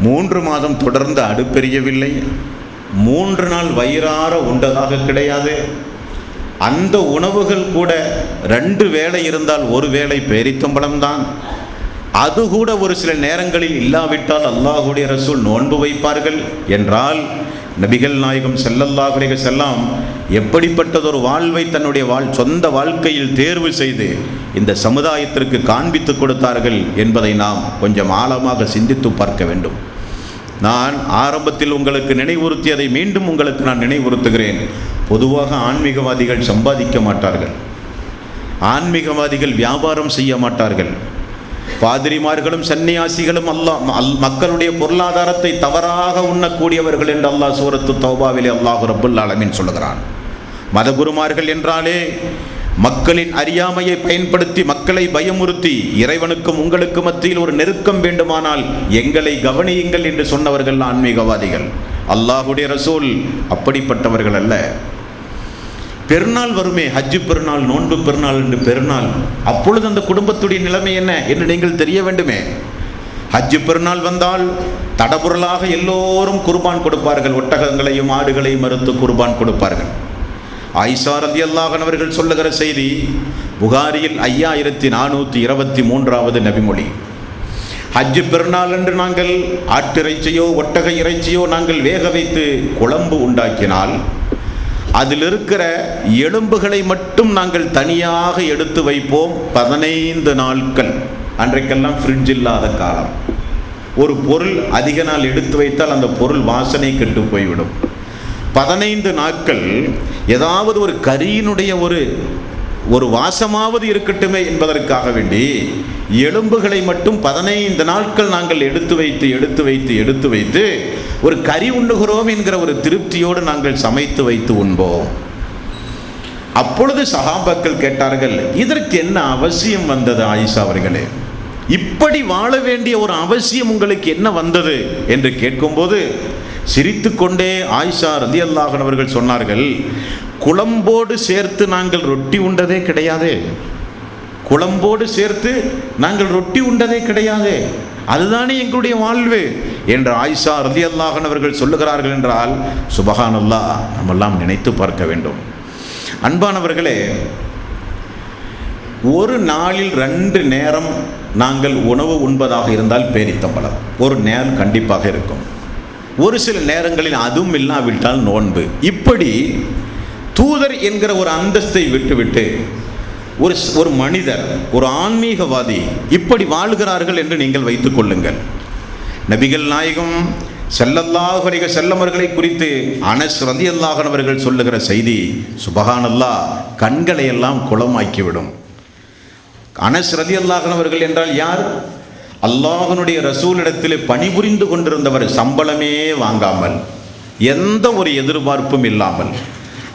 3 மாதம் தொடர்ந்து அடுப்பெரியவில்லை, 3 நாள் வயிறார உண்டதாக கிடையாது. அந்த உணவுகள் கூட 2 வேளை இருந்தால் 1 வேளை பேரித்தம்பழம்தான். அது கூட ஒரு சில நேரங்களில் இல்லாவிட்டால் அல்லாஹ்வுடைய ரசூல் நோன்பு வைப்பார்கள் என்றால், நபிகள் நாயகம் ஸல்லல்லாஹு அலைஹி வஸல்லம் எப்படிப்பட்டதொரு வாழ்வை தன்னுடைய சொந்த வாழ்க்கையில் தேர்வு செய்து இந்த சமுதாயத்திற்கு காண்பித்து கொடுத்தார்கள் என்பதை நாம் கொஞ்சம் ஆழமாக சிந்தித்து பார்க்க வேண்டும். நான் ஆரம்பத்தில் உங்களுக்கு நினைவுறுத்தியதை மீண்டும் உங்களுக்கு நான் நினைவுறுத்துகிறேன். பொதுவாக ஆன்மீகவாதிகள் சம்பாதிக்க மாட்டார்கள், ஆன்மீகவாதிகள் வியாபாரம் செய்ய மாட்டார்கள். பாதிரிமார்களும் சன்னியாசிகளும் மக்களுடைய பொருளாதாரத்தை தவறாக உண்ணக்கூடியவர்கள் என்று அல்லாஹ் சூரத்து தௌபாவிலே அல்லாஹ் ரப்புல் ஆலமீன் சொல்லுகிறான். மதகுருமார்கள் என்றாலே மக்களின் அறியாமையை பயன்படுத்தி மக்களை பயமுறுத்தி இறைவனுக்கும் உங்களுக்கு மத்தியில் ஒரு நெருக்கம் வேண்டுமானால் எங்களை கவனியுங்கள் என்று சொன்னவர்கள் ஆன்மீகவாதிகள். அல்லாஹுடைய ரசூல் அப்படிப்பட்டவர்கள் அல்ல. பெருநாள் வருமே, ஹஜ்ஜு பெருநாள், நோன்பு பெருநாள் என்று பெருநாள், அப்பொழுது அந்த குடும்பத்துடைய நிலைமை என்ன என்று நீங்கள் தெரிய வேண்டுமே. ஹஜ்ஜு பெருநாள் வந்தால் தடபுரலாக எல்லோரும் குர்பான் கொடுப்பார்கள், ஒட்டகங்களையும் ஆடுகளையும் மறுத்து குர்பான் கொடுப்பார்கள். ஆயிஷா ரலியல்லாஹு அன்ஹா அவர்கள் சொல்லுகிற செய்தி புகாரியில் 5423வது நபிமொழி. ஹஜ்ஜு பெருநாள் என்று நாங்கள் ஆட்டிறைச்சியோ ஒட்டக இறைச்சியோ நாங்கள் வேக வைத்து குழம்பு உண்டாக்கினால் அதில் இருக்கிற எலும்புகளை மட்டும் நாங்கள் தனியாக எடுத்து வைப்போம் 15 நாட்கள். அன்றைக்கெல்லாம் ஃப்ரிட்ஜ் இல்லாத காலம். ஒரு பொருள் அதிக நாள் எடுத்து வைத்தால் அந்த பொருள் வாசனை கெட்டு போய்விடும். 15 நாட்கள் ஏதாவது ஒரு கரியினுடைய ஒரு வாசமாவது இருக்கட்டுமே என்பதற்காக வேண்டி எலும்புகளை மட்டும் 15 நாட்கள் நாங்கள் எடுத்து வைத்து ஒரு கறி உண்ணுகிறோம் என்கிற ஒரு திருப்தியோடு நாங்கள் சமைத்து வைத்து உண்போம். அப்பொழுது சஹாபாக்கள் கேட்டார்கள், இதற்கு என்ன அவசியம் வந்தது ஆயிஷா அவர்களே? இப்படி வாழ வேண்டிய ஒரு அவசியம் உங்களுக்கு என்ன வந்தது என்று கேட்கும்போது சிரித்து கொண்டே ஆயிஷா ரலியல்லாஹு அன்ஹா அவர்கள் சொன்னார்கள், குழம்போடு சேர்த்து நாங்கள் ரொட்டி உண்டதே கிடையாது, குழம்போடு சேர்த்து நாங்கள் ரொட்டி உண்டதே கிடையாது, அதுதானே எங்களுடைய வாழ்வு என்று ஆயிஷா ரலியல்லாஹு அன்ஹா அவர்கள் சொல்லுகிறார்கள் என்றால் சுபஹானல்லாஹ், நம்மெல்லாம் நினைத்து பார்க்க வேண்டும். அன்பானவர்களே, ஒரு நாளில் 2 நேரம் நாங்கள் உணவு உண்பதாக இருந்தால் பேரித்தம்பழம் ஒரு நேரம் கண்டிப்பாக இருக்கும். ஒரு சில நேரங்களில் அதுவும் இல்லாவிட்டால் நோன்பு. இப்படி தூதர் என்கிற ஒரு அந்தஸ்தை விட்டுவிட்டு ஒரு மனிதர், ஒரு ஆன்மீகவாதி இப்படி வாழ்கிறார்கள் என்று நீங்கள் வைத்துக் கொள்ளுங்கள். நபிகள் நாயகம் ஸல்லல்லாஹு அலைஹி வஸல்லம் அவர்களை குறித்து அனஸ் ரலியல்லாஹு அன்ஹு அவர்கள் சொல்லுகிற செய்தி சுபஹானல்லாஹ், கண்களை எல்லாம் குளமாக்கிவிடும். அனஸ் ரலியல்லாஹு அன்ஹு அவர்கள் என்றால் யார்? அல்லாஹ்வுடைய ரசூலிடத்தில் பணிபுரிந்து கொண்டிருந்தவர், சம்பளமே வாங்காமல், எந்த ஒரு எதிர்பார்ப்பும் இல்லாமல்.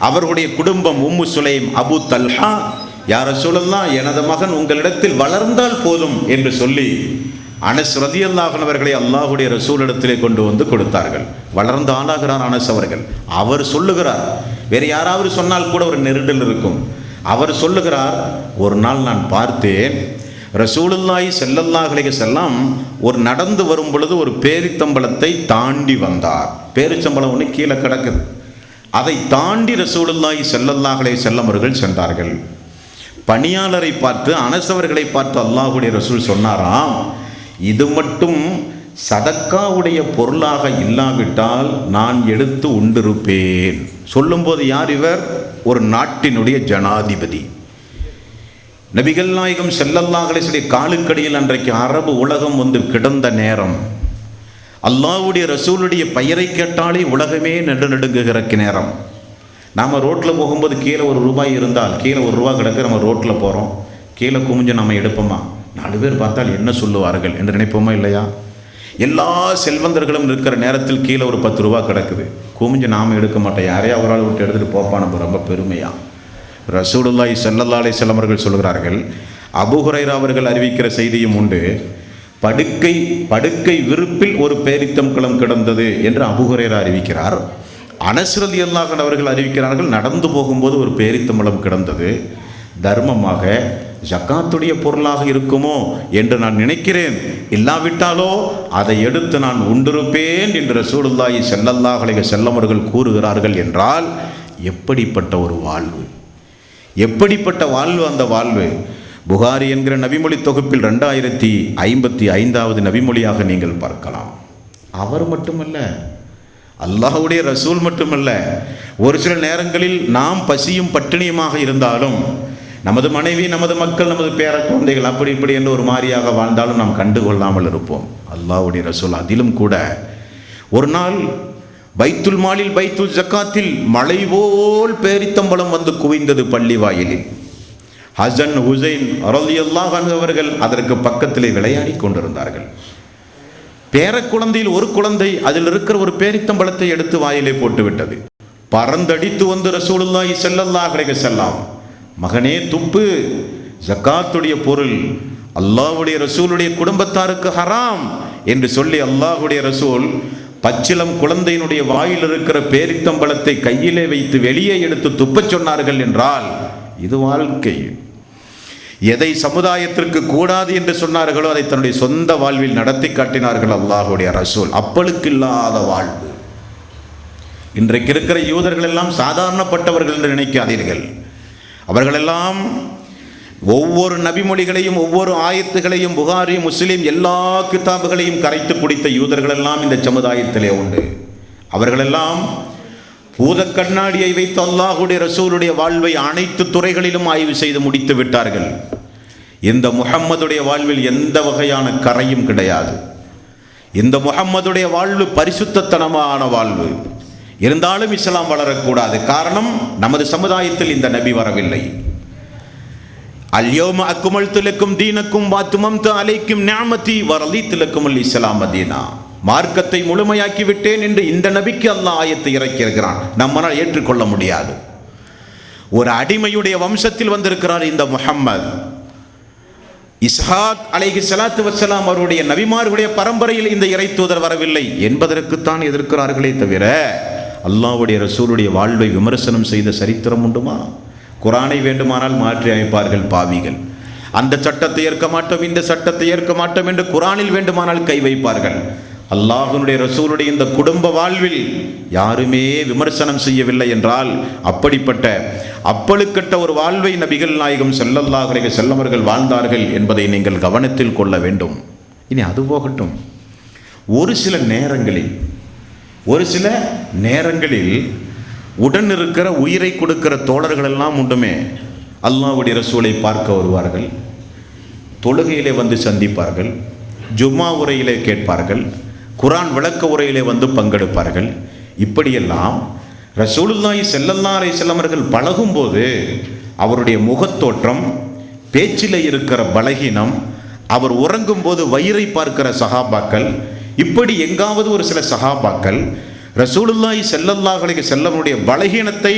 அவர்களுடைய குடும்பம் உம்மு சுலைம், அபு தல்ஹா, யார் ரசூலல்லாஹ், எனது மகன் உங்களிடத்தில் வளர்ந்தால் போதும் என்று சொல்லி அனஸ் ரலியல்லாஹு அன்ஹு அவர்களை அல்லாஹ்வுடைய ரசூலிடத்திலே கொண்டு வந்து கொடுத்தார்கள். வளர்ந்து ஆளாகிறார் அனஸ் அவர்கள். அவர் சொல்லுகிறார், வேறு யாராவது சொன்னால் கூட ஒரு நெருடல் இருக்கும். அவர் சொல்லுகிறார், ஒரு நாள் நான் பார்த்தேன், ரசூலுல்லாஹி ஸல்லல்லாஹு அலைஹி வஸல்லம் ஒரு நடந்து வரும் பொழுது ஒரு பேரித்தம்பளத்தை தாண்டி வந்தார். பேரிச்சம்பளம் ஒன்று கீழே கிடக்குது. அதை தாண்டி ரசூலுல்லாஹி ஸல்லல்லாஹு அலைஹி வஸல்லம் அவர்கள் சென்றார்கள். பணியாளரை பார்த்து, அனஸ் அவர்களை பார்த்து அல்லாஹ்வுடைய ரசூல் சொன்னாராம், இது மட்டும் சதக்காவுடைய பொருளாக இல்லாவிட்டால் நான் எடுத்து உண்டிருப்பேன். சொல்லும்போது யார் இவர்? ஒரு நாட்டினுடைய ஜனாதிபதி. நபிகள் நாயகம் ஸல்லல்லாஹு அலைஹி வஸல்லம் காலுக்கடியில் அன்றைக்கு அரபு உலகம் வந்து கிடந்த நேரம், அல்லாஹ்வுடைய ரசூலுடைய பெயரை கேட்டாலே உலகமே நடுநடுங்குகிற நேரம். நாம் ரோட்டில் போகும்போது கீழே ₹1 இருந்தால், கீழே ₹1 கிடக்கு, நம்ம ரோட்டில் போகிறோம், கீழே குமிஞ்சு நம்ம எடுப்போமா? 4 பேர் பார்த்தால் என்ன சொல்லுவார்கள் என்று நினைப்போமா இல்லையா? எல்லா செல்வந்தர்களும் இருக்கிற நேரத்தில் கீழே ஒரு ₹10 கிடக்குது, குமிஞ்சு நாம் எடுக்க மாட்டோம், யாரையா ஒரு ஆள் விட்டு எடுத்துகிட்டு போப்பா, நம்ம ரொம்ப பெருமையாக. ரசூலுல்லாஹி ஸல்லல்லாஹு அலைஹி வஸல்லம் அவர்கள் சொல்கிறார்கள், அபூ ஹுரைரா அவர்கள் அறிவிக்கிற செய்தியும் உண்டு, படுக்கை விருப்பில் ஒரு பேரித்தம்பழம் கிடந்தது என்று அபூ ஹுரைரா அறிவிக்கிறார். அனஸ் ரலியல்லாஹு அன்ஹு அவர்கள் அறிவிக்கிறார்கள், நடந்து போகும்போது ஒரு பேரித்தம்பழம் கிடந்தது, தர்மமாக ஜக்காத்துடைய பொருளாக இருக்குமோ என்று நான் நினைக்கிறேன், இல்லாவிட்டாலோ அதை எடுத்து நான் உண்டிருப்பேன் என்று ரசூலுல்லாஹி ஸல்லல்லாஹு அலைஹி வஸல்லம் அவர்கள் கூறுகிறார்கள் என்றால் எப்படிப்பட்ட ஒரு வாழ்வு, எப்படிப்பட்ட வாழ்வு அந்த வாழ்வு! புகாரி என்கிற நபிமொழி தொகுப்பில் 2055வது நபிமொழியாக நீங்கள் பார்க்கலாம். அவர் மட்டுமல்ல, அல்லாஹ்வுடைய ரசூல் மட்டுமல்ல, ஒரு சில நேரங்களில் நாம் பசியும் பட்டினியுமாக இருந்தாலும் நமது மனைவி, நமது மக்கள், நமது பேர குழந்தைகள் அப்படி இப்படி என்று ஒரு மாதிரியாக வாழ்ந்தாலும் நாம் கண்டுகொள்ளாமல் இருப்போம். அல்லாஹ்வுடைய ரசூல் அதிலும் கூட ஒரு நாள் பைத்துல் மாலில், பைத்துல் ஜக்காத்தில் மழை போல் பேரித்தம்பளம் வந்து குவிந்தது பள்ளி வாயிலில். ஹசன் ஹுசைன் ரலியல்லாஹு அன்ஹு அவர்கள் அதற்கு பக்கத்திலே விளையாடி கொண்டிருந்தார்கள். பேர குழந்தையில் ஒரு குழந்தை அதில் இருக்கிற ஒரு பேரித்தம்பளத்தை எடுத்து வாயிலே போட்டுவிட்டது. பறந்தடித்து வந்து ரசூலுல்லாஹி ஸல்லல்லாஹு அலைஹி வஸல்லம், மகனே துப்பு, ஜக்காத்துடைய பொருள் அல்லாஹ்வுடைய ரசூலுடைய குடும்பத்தாருக்கு ஹராம் என்று சொல்லி அல்லாஹ்வுடைய ரசூல் பச்சிலம் குழந்தையினுடைய வாயில் இருக்கிற பேரித்தம்பளத்தை கையிலே வைத்து வெளியே எடுத்து துப்பச் சொன்னார்கள் என்றால் இது வாழ்க்கை. எதை சமுதாயத்திற்கு கூடாது என்று சொன்னார்களோ அதை தன்னுடைய சொந்த வாழ்வில் நடத்தி காட்டினார்கள் அல்லாஹ்வுடைய ரசூல். அப்பளுக்கு இல்லாத வாழ்வு. இன்றைக்கு இருக்கிற யூதர்கள் எல்லாம் சாதாரணப்பட்டவர்கள் என்று நினைக்காதீர்கள். அவர்களெல்லாம் ஒவ்வொரு நபிமொழிகளையும், ஒவ்வொரு ஆயத்துகளையும், புகாரி, முஸ்லிம் எல்லா கிதாபுகளையும் கரைத்து குடித்த யூதர்கள் எல்லாம் இந்த சமுதாயத்திலே உண்டு. அவர்களெல்லாம் பூத கண்ணாடியை வைத்து அல்லாஹ்வுடைய ரசூலுடைய வாழ்வை அனைத்து துறைகளிலும் ஆய்வு செய்து முடித்து விட்டார்கள். இந்த முஹம்மதுடைய வாழ்வில் எந்த வகையான கரையும் கிடையாது. இந்த முஹம்மதுடைய வாழ்வு பரிசுத்தத்தனமான வாழ்வு. இருந்தாலும் இஸ்லாம் வளரக்கூடாது. காரணம், நமது சமுதாயத்தில் இந்த நபி வரவில்லை. அல்யௌம அக்மல்து லக்கும் தீனக்கும் வ அத்மம்து அலைக்கும் நிஅமதி வ ரதீது லக்குமுல் இஸ்லாம் தீனா. மார்க்கத்தை முழுமையாக்கி விட்டேன் என்று இந்த நபிக்கு அல்லாஹ் ஆயத்தை இறக்கியிருக்கிறான். நம்மால் ஏற்றுக்கொள்ள முடியாது. ஒரு அடிமையுடைய வம்சத்தில் வந்திருக்கிறார் இந்த முஹம்மது. இஸ்ஹாக் அலைஹி ஸலாத்து வஸ்ஸலாம் அவருடைய நபிமார்களுடைய பரம்பரையில் இந்த இறை தூதர் வரவில்லை என்பதற்குத்தான் எதிர்க்கிறார்களே தவிர அல்லாஹ்வுடைய ரசூலுடைய வாழ்வை விமர்சனம் செய்த சரித்திரம் உண்டுமா? குரானை வேண்டுமானால் மாற்றி அமைப்பார்கள் பாவிகள். அந்த சட்டத்தை ஏற்க மாட்டோம், இந்த சட்டத்தை ஏற்க மாட்டோம் என்று குரானில் வேண்டுமானால் கை வைப்பார்கள். அல்லாஹ்வுடைய ரசூலுடைய இந்த குடும்ப வாழ்வில் யாருமே விமர்சனம் செய்யவில்லை என்றால் அப்படிப்பட்ட அப்பழுக்கட்ட ஒரு வாழ்வை நபிகள் நாயகம் ஸல்லல்லாஹு அலைஹி வஸல்லம் அவர்கள் வாழ்ந்தார்கள் என்பதை நீங்கள் கவனத்தில் கொள்ள வேண்டும். இனி அது போகட்டும். ஒரு சில நேரங்களில் உடன் இருக்கிற உயிரை கொடுக்கிற தோழர்கள் எல்லாம் உண்டுமே, அல்லாஹ்வுடைய ரசூலை பார்க்க வருவார்கள், தொழுகையிலே வந்து சந்திப்பார்கள், ஜும்மா உரையிலே கேட்பார்கள், குரான் விளக்க உரையிலே வந்து பங்கெடுப்பார்கள். இப்படியெல்லாம் ரசூலுல்லாஹி ஸல்லல்லாஹு அலைஹி வஸல்லம் அவர்கள் பழகும்போது அவருடைய முகத்தோற்றம், பேச்சில் இருக்கிற பலகீனம், அவர் உறங்கும் போது வயிறை பார்க்கிற சஹாபாக்கள், இப்படி எங்காவது ஒரு சில சஹாபாக்கள் ரசூலுல்லாஹி ஸல்லல்லாஹு அலைஹி வஸல்லமுடைய பலகீனத்தை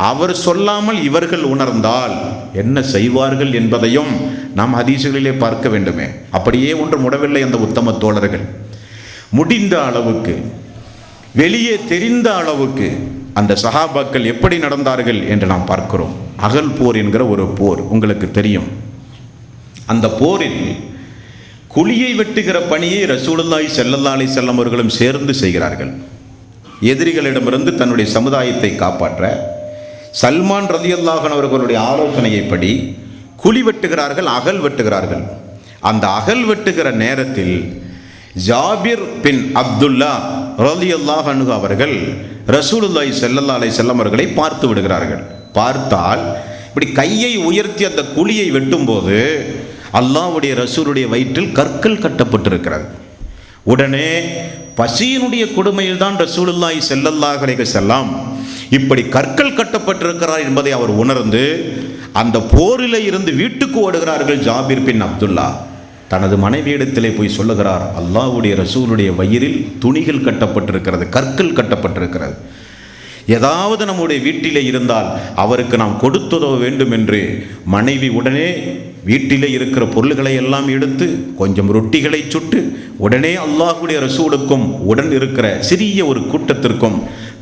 அவர் சொல்லாமல் இவர்கள் உணர்ந்தால் என்ன செய்வார்கள் என்பதையும் நாம் ஹதீசுகளிலே பார்க்க வேண்டுமே. அப்படியே ஒன்று முடவில்லை அந்த உத்தம தோழர்கள். முடிந்த அளவுக்கு, வெளியே தெரிந்த அளவுக்கு அந்த சஹாபாக்கள் எப்படி நடந்தார்கள் என்று நாம் பார்க்கிறோம். அகல் போர் என்கிற ஒரு போர் உங்களுக்கு தெரியும். அந்த போரில் குழியை வெட்டுகிற பணியை ரசூலுல்லாஹி ஸல்லல்லாஹு அலைஹி வஸல்லம் அவர்களும் சேர்ந்து செய்கிறார்கள். எதிரிகளிடமிருந்து தன்னுடைய சமுதாயத்தை காப்பாற்ற சல்மான் ரலியல்லாஹு அன்ஹு அவர்களுடைய ஆலோசனையைப்படி குழி வெட்டுகிறார்கள், அகல் வெட்டுகிறார்கள். அந்த அகல் வெட்டுகிற நேரத்தில் ஜாபிர் பின் அப்துல்லா ரலியல்லாஹு அன்ஹு அவர்கள் ரசூலுல்லாஹி ஸல்லல்லாஹு அலைஹி வஸல்லம் அவர்களை பார்த்து விடுகிறார்கள். பார்த்தால் இப்படி கையை உயர்த்தி அந்த குழியை வெட்டும்போது அல்லாஹ்வுடைய ரசூலுடைய வயிற்றில் கற்கள் கட்டப்பட்டிருக்கிறது. உடனே பசியினுடைய கொடுமையில் தான் ரசூலுல்லாஹி ஸல்லல்லாஹு அலைஹி வஸல்லம் இப்படி கற்கள் கட்டப்பட்டிருக்கிறார் என்பதை அவர் உணர்ந்து அந்த போரில் இருந்து வீட்டுக்கு ஓடுகிறார்கள். ஜாபிர் பின் அப்துல்லா தனது மனைவியிடத்திலே போய் சொல்லுகிறார், அல்லாஹ்வுடைய ரசூலுடைய வயிறில் துணிகள் கட்டப்பட்டிருக்கிறது, கற்கள் கட்டப்பட்டிருக்கிறது. ஏதாவது நம்முடைய வீட்டிலே இருந்தால் அவருக்கு நாம் கொடுத்துதவ வேண்டும் என்று மனைவி உடனே வீட்டிலே இருக்கிற பொருள்களை எல்லாம் எடுத்து கொஞ்சம் ரொட்டிகளை சுட்டு உடனே அல்லாஹ்வுடைய ரசூலுக்கும் உடன் இருக்கிற சிறிய ஒரு கூட்டத்திற்கும்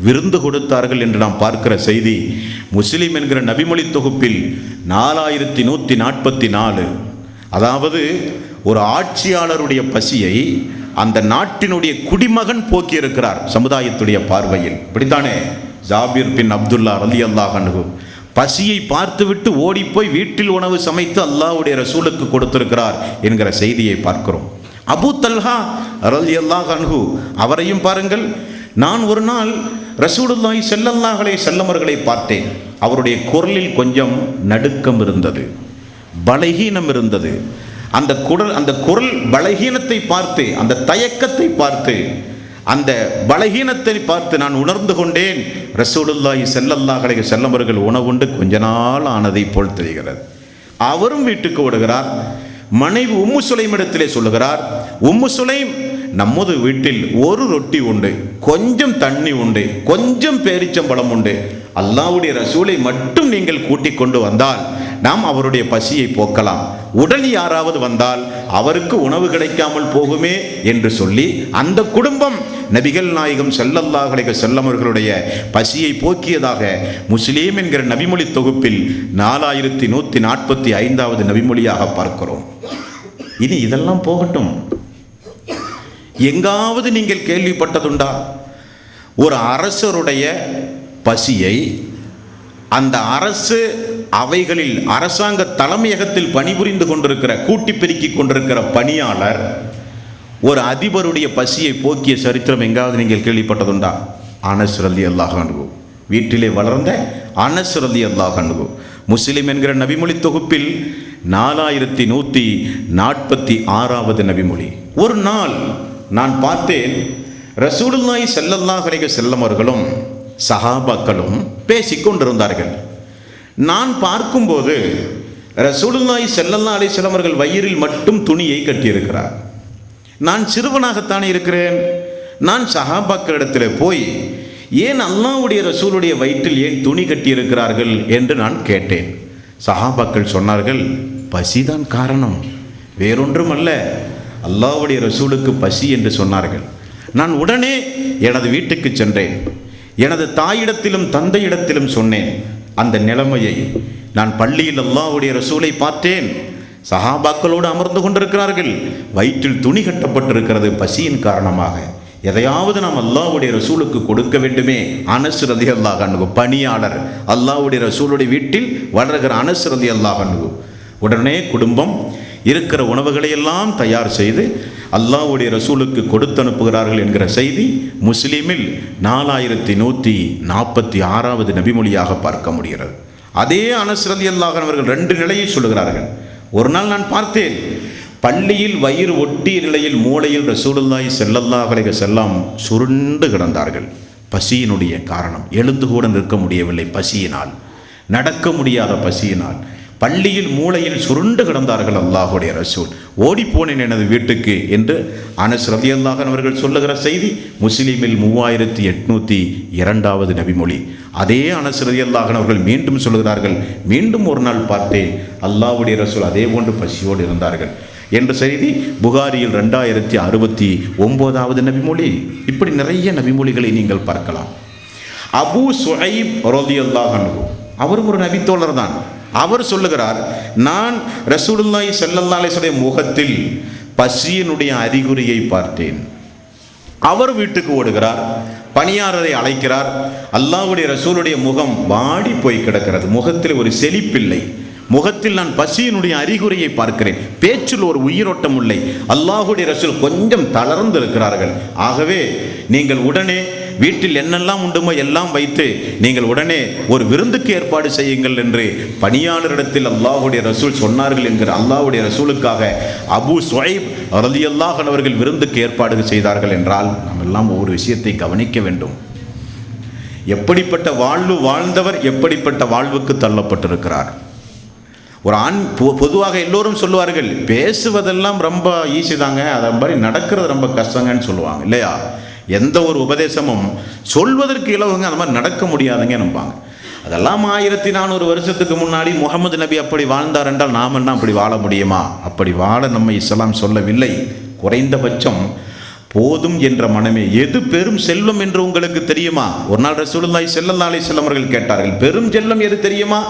விருந்து கொடுத்தார்கள் என்று நாம் பார்க்கிற செய்தி முஸ்லிம் என்கிற நபிமொழி தொகுப்பில் 4144. அதாவது ஒரு ஆட்சியாளருடைய பசியை அந்த நாட்டினுடைய குடிமகன் போக்கியிருக்கிறார் சமுதாயத்துடைய பார்வையில். இப்படித்தானே ஜாபிர் பின் அப்துல்லா ரலியல்லாஹு அன்ஹு பசியை பார்த்துவிட்டு ஓடிப்போய் வீட்டில் உணவு சமைத்து அல்லாஹ்வுடைய ரசூலுக்கு கொடுத்திருக்கிறார் என்கிற செய்தியை பார்க்கிறோம். அபூ தல்ஹா ரலியல்லாஹு அன்ஹு அவரையும் பாருங்கள், நான் ஒரு நாள் ரசூலுல்லாஹி ஸல்லல்லாஹு அலைஹி வஸல்லம் அவர்களை பார்த்தேன். அவருடைய குரலில் கொஞ்சம் நடுக்கம் இருந்தது, பலகீனம் இருந்தது. அந்த குரல் பலகீனத்தை பார்த்து, அந்த தயக்கத்தை பார்த்து, அந்த பலகீனத்தை பார்த்து நான் உணர்ந்து கொண்டேன், ரசூலுல்லாஹி ஸல்லல்லாஹு அலைஹி வஸல்லம் அவர்கள் உணவுண்டு கொஞ்ச நாள் ஆனதை போல் தெரிகிறது. அவரும் வீட்டுக்கு ஓடுகிறார். மனைவி உம்மு சுலைம் இடத்திலே சொல்லுகிறார், உம்மு சுலைம், நமது வீட்டில் ஒரு ரொட்டி உண்டு, கொஞ்சம் தண்ணி உண்டு, கொஞ்சம் பேரிச்சம்பழம் உண்டு. அல்லாஹ்வுடைய ரசூலை மட்டும் நீங்கள் கூட்டிக் கொண்டு வந்தால் நாம் அவருடைய பசியை போக்கலாம். உடனே யாராவது வந்தால் அவருக்கு உணவு கிடைக்காமல் போகுமே என்று சொல்லி அந்த குடும்பம் நபிகள் நாயகம் ஸல்லல்லாஹு அலைஹி வஸல்லம் அவர்களுடைய பசியை போக்கியதாக முஸ்லீம் என்கிற நபிமொழி தொகுப்பில் 4145வது நபிமொழியாக பார்க்கிறோம். இனி இதெல்லாம் போகட்டும். எங்காவது நீங்கள் கேள்விப்பட்டதுண்டா ஒரு அரசருடைய பசியை அந்த அரசு அவைகளில் அரசாங்க தலைமையகத்தில் பணிபுரிந்து கொண்டிருக்கிற, கூட்டி பெருக்கிக் கொண்டிருக்கிற பணியாளர் ஒரு அதிபருடைய பசியை போக்கிய சரித்திரம் எங்காவது நீங்கள் கேள்விப்பட்டதுண்டா? அனஸ் ரலியல்லாஹு அன்ஹு, வீட்டிலே வளர்ந்த அனஸ் ரலியல்லாஹு அன்ஹு, முஸ்லிம் என்கிற நபிமொழி தொகுப்பில் 4146வது நபிமொழி. ஒரு நாள் நான் பார்த்தேன், ரசூலுல்லாஹி ஸல்லல்லாஹு அலைஹி வஸல்லம் அவர்களும் சஹாபாக்களும் பேசிக்கொண்டிருந்தார்கள். நான் பார்க்கும்போது ரசூலுல்லாஹி ஸல்லல்லாஹு அலைஹி வஸல்லம் அவர்கள் வயிறில் மட்டும் துணியை கட்டியிருக்கிறார். நான் சிறுவனாகத்தானே இருக்கிறேன். நான் சஹாபாக்களிடத்தில் போய், ஏன் அல்லாஹ்வுடைய ரசூலுடைய வயிற்றில் ஏன் துணி கட்டியிருக்கிறார்கள் என்று நான் கேட்டேன். சஹாபாக்கள் சொன்னார்கள், பசிதான் காரணம், வேறொன்றும் அல்ல, அல்லாஹ்வுடைய ரசூலுக்கு பசி என்று சொன்னார்கள். நான் உடனே எனது வீட்டுக்கு சென்றேன். எனது தாயிடத்திலும் தந்தையிடத்திலும் சொன்னேன் அந்த நிலைமையை. நான் பள்ளியில் அல்லாஹ்வுடைய ரசூலை பார்த்தேன், சஹாபாக்களோடு அமர்ந்து கொண்டிருக்கிறார்கள், வயிற்றில் துணி கட்டப்பட்டிருக்கிறது பசியின் காரணமாக. எதையாவது நாம் அல்லாஹ்வுடைய ரசூலுக்கு கொடுக்க வேண்டுமே. அனஸ் ரலியல்லாஹு அன்ஹு, பணியாளர், அல்லாஹ்வுடைய ரசூலுடைய வீட்டில் வளர்கிற அனஸ் ரலியல்லாஹு அன்ஹு. உடனே குடும்பம் இருக்கிற உணவுகளை எல்லாம் தயார் செய்து அல்லாஹ்வுடைய ரசூலுக்கு கொடுத்து அனுப்புகிறார்கள் என்கிற செய்தி முஸ்லிமில் 4146வது நபிமொழியாக பார்க்க முடிகிறது. அதே அனஸ் ரலியல்லாஹு அன்ஹு அவர்கள் 2 நிலையை சொல்லுகிறார்கள். ஒரு நாள் நான் பார்த்தேன், பள்ளியில் வயிறு ஒட்டிய நிலையில் மூலையில் ரசூலுல்லாஹி ஸல்லல்லாஹு அலைஹி வஸல்லம் சுருண்டு கிடந்தார்கள். பசியினுடைய காரணம், எழுந்து கூட நிற்க முடியவில்லை பசியினால், நடக்க முடியாத பசியினால் பள்ளியில் மூலையில் சுருண்டு கிடந்தார்கள் அல்லாஹ்வுடைய ரசூல். ஓடிப்போனேன் எனது வீட்டுக்கு என்று அனஸ் ரலியல்லாஹு அன்ஹு அவர்கள் சொல்லுகிற செய்தி முஸ்லிமில் 3802வது நபிமொழி. அதே அனஸ் ரலியல்லாஹு அன்ஹு அவர்கள் மீண்டும் சொல்லுகிறார்கள், மீண்டும் ஒரு நாள் பார்த்தேன், அல்லாஹ்வுடைய ரசூல் அதே போன்று பசியோடு இருந்தார்கள் என்ற செய்தி புகாரியில் 2069வது நபிமொழி. இப்படி நிறைய நபிமொழிகளை நீங்கள் பார்க்கலாம். அபூ சுஐப் ரலியல்லாஹு அன்ஹு அவரும் ஒரு நபித்தோழர் தான். அவர் சொல்லுகிறார், நான் ரசூலுல்லாஹி ஸல்லல்லாஹு அலைஹி வஸல்லம் முகத்தில் பசியினுடைய அறிகுறியை பார்த்தேன். அவர் வீட்டுக்கு ஓடுகிறார், பணியாளரை அழைக்கிறார். அல்லாஹ்வுடைய ரசூலுடைய முகம் வாடி போய் கிடக்கிறது, முகத்தில் ஒரு செழிப்பில்லை. முகத்தில் நான் பசியினுடைய அறிகுறியை பார்க்கிறேன், பேச்சில் ஒரு உயிரோட்டம் இல்லை. அல்லாஹ்வுடைய ரசூல் கொஞ்சம் தளர்ந்து இருக்கிறார்கள். ஆகவே நீங்கள் உடனே வீட்டில் என்னெல்லாம் உண்டுமோ எல்லாம் வைத்து நீங்கள் உடனே ஒரு விருந்துக்கு ஏற்பாடு செய்யுங்கள் என்று பணியாளரிடத்தில் அல்லாஹ்வுடைய ரசூல் சொன்னார்கள் என்கிற அல்லாஹ்வுடைய ரசூலுக்காக அபூ சுஐப் ரலியல்லாஹு அன்ஹு அவர்கள் விருந்துக்கு ஏற்பாடு செய்தார்கள் என்றால் நாம் எல்லாம் ஒவ்வொரு விஷயத்தை கவனிக்க வேண்டும். எப்படிப்பட்ட வாழ்வு வாழ்ந்தவர் எப்படிப்பட்ட வாழ்வுக்கு தள்ளப்பட்டிருக்கிறார். ஒரு ஆண் பொதுவாக எல்லோரும் சொல்லுவார்கள், பேசுவதெல்லாம் ரொம்ப ஈஸி தாங்க, அதை மாதிரி நடக்கிறது ரொம்ப கஷ்டங்கன்னு சொல்லுவாங்க இல்லையா? எந்த ஒரு உபதேசமும் சொல்வதற்கு இலவங்க, அந்த மாதிரி நடக்க முடியாதுங்க நம்பாங்க. அதெல்லாம் 1400 வருஷத்துக்கு முன்னாடி முகமது நபி அப்படி வாழ்ந்தார் என்றால் நாம் என்ன அப்படி வாழ முடியுமா? அப்படி வாழ நம்ம இஸ்லாம் சொல்லவில்லை. குறைந்தபட்சம் போதும் என்ற மனமே. எது பெரும் செல்வம் என்று உங்களுக்கு தெரியுமா? ஒரு நாள் ரசூலுல்லாஹி ஸல்லல்லாஹு அலைஹி வஸல்லம் அவர்கள் கேட்டார்கள், பெரும் செல்வம் எது தெரியுமா?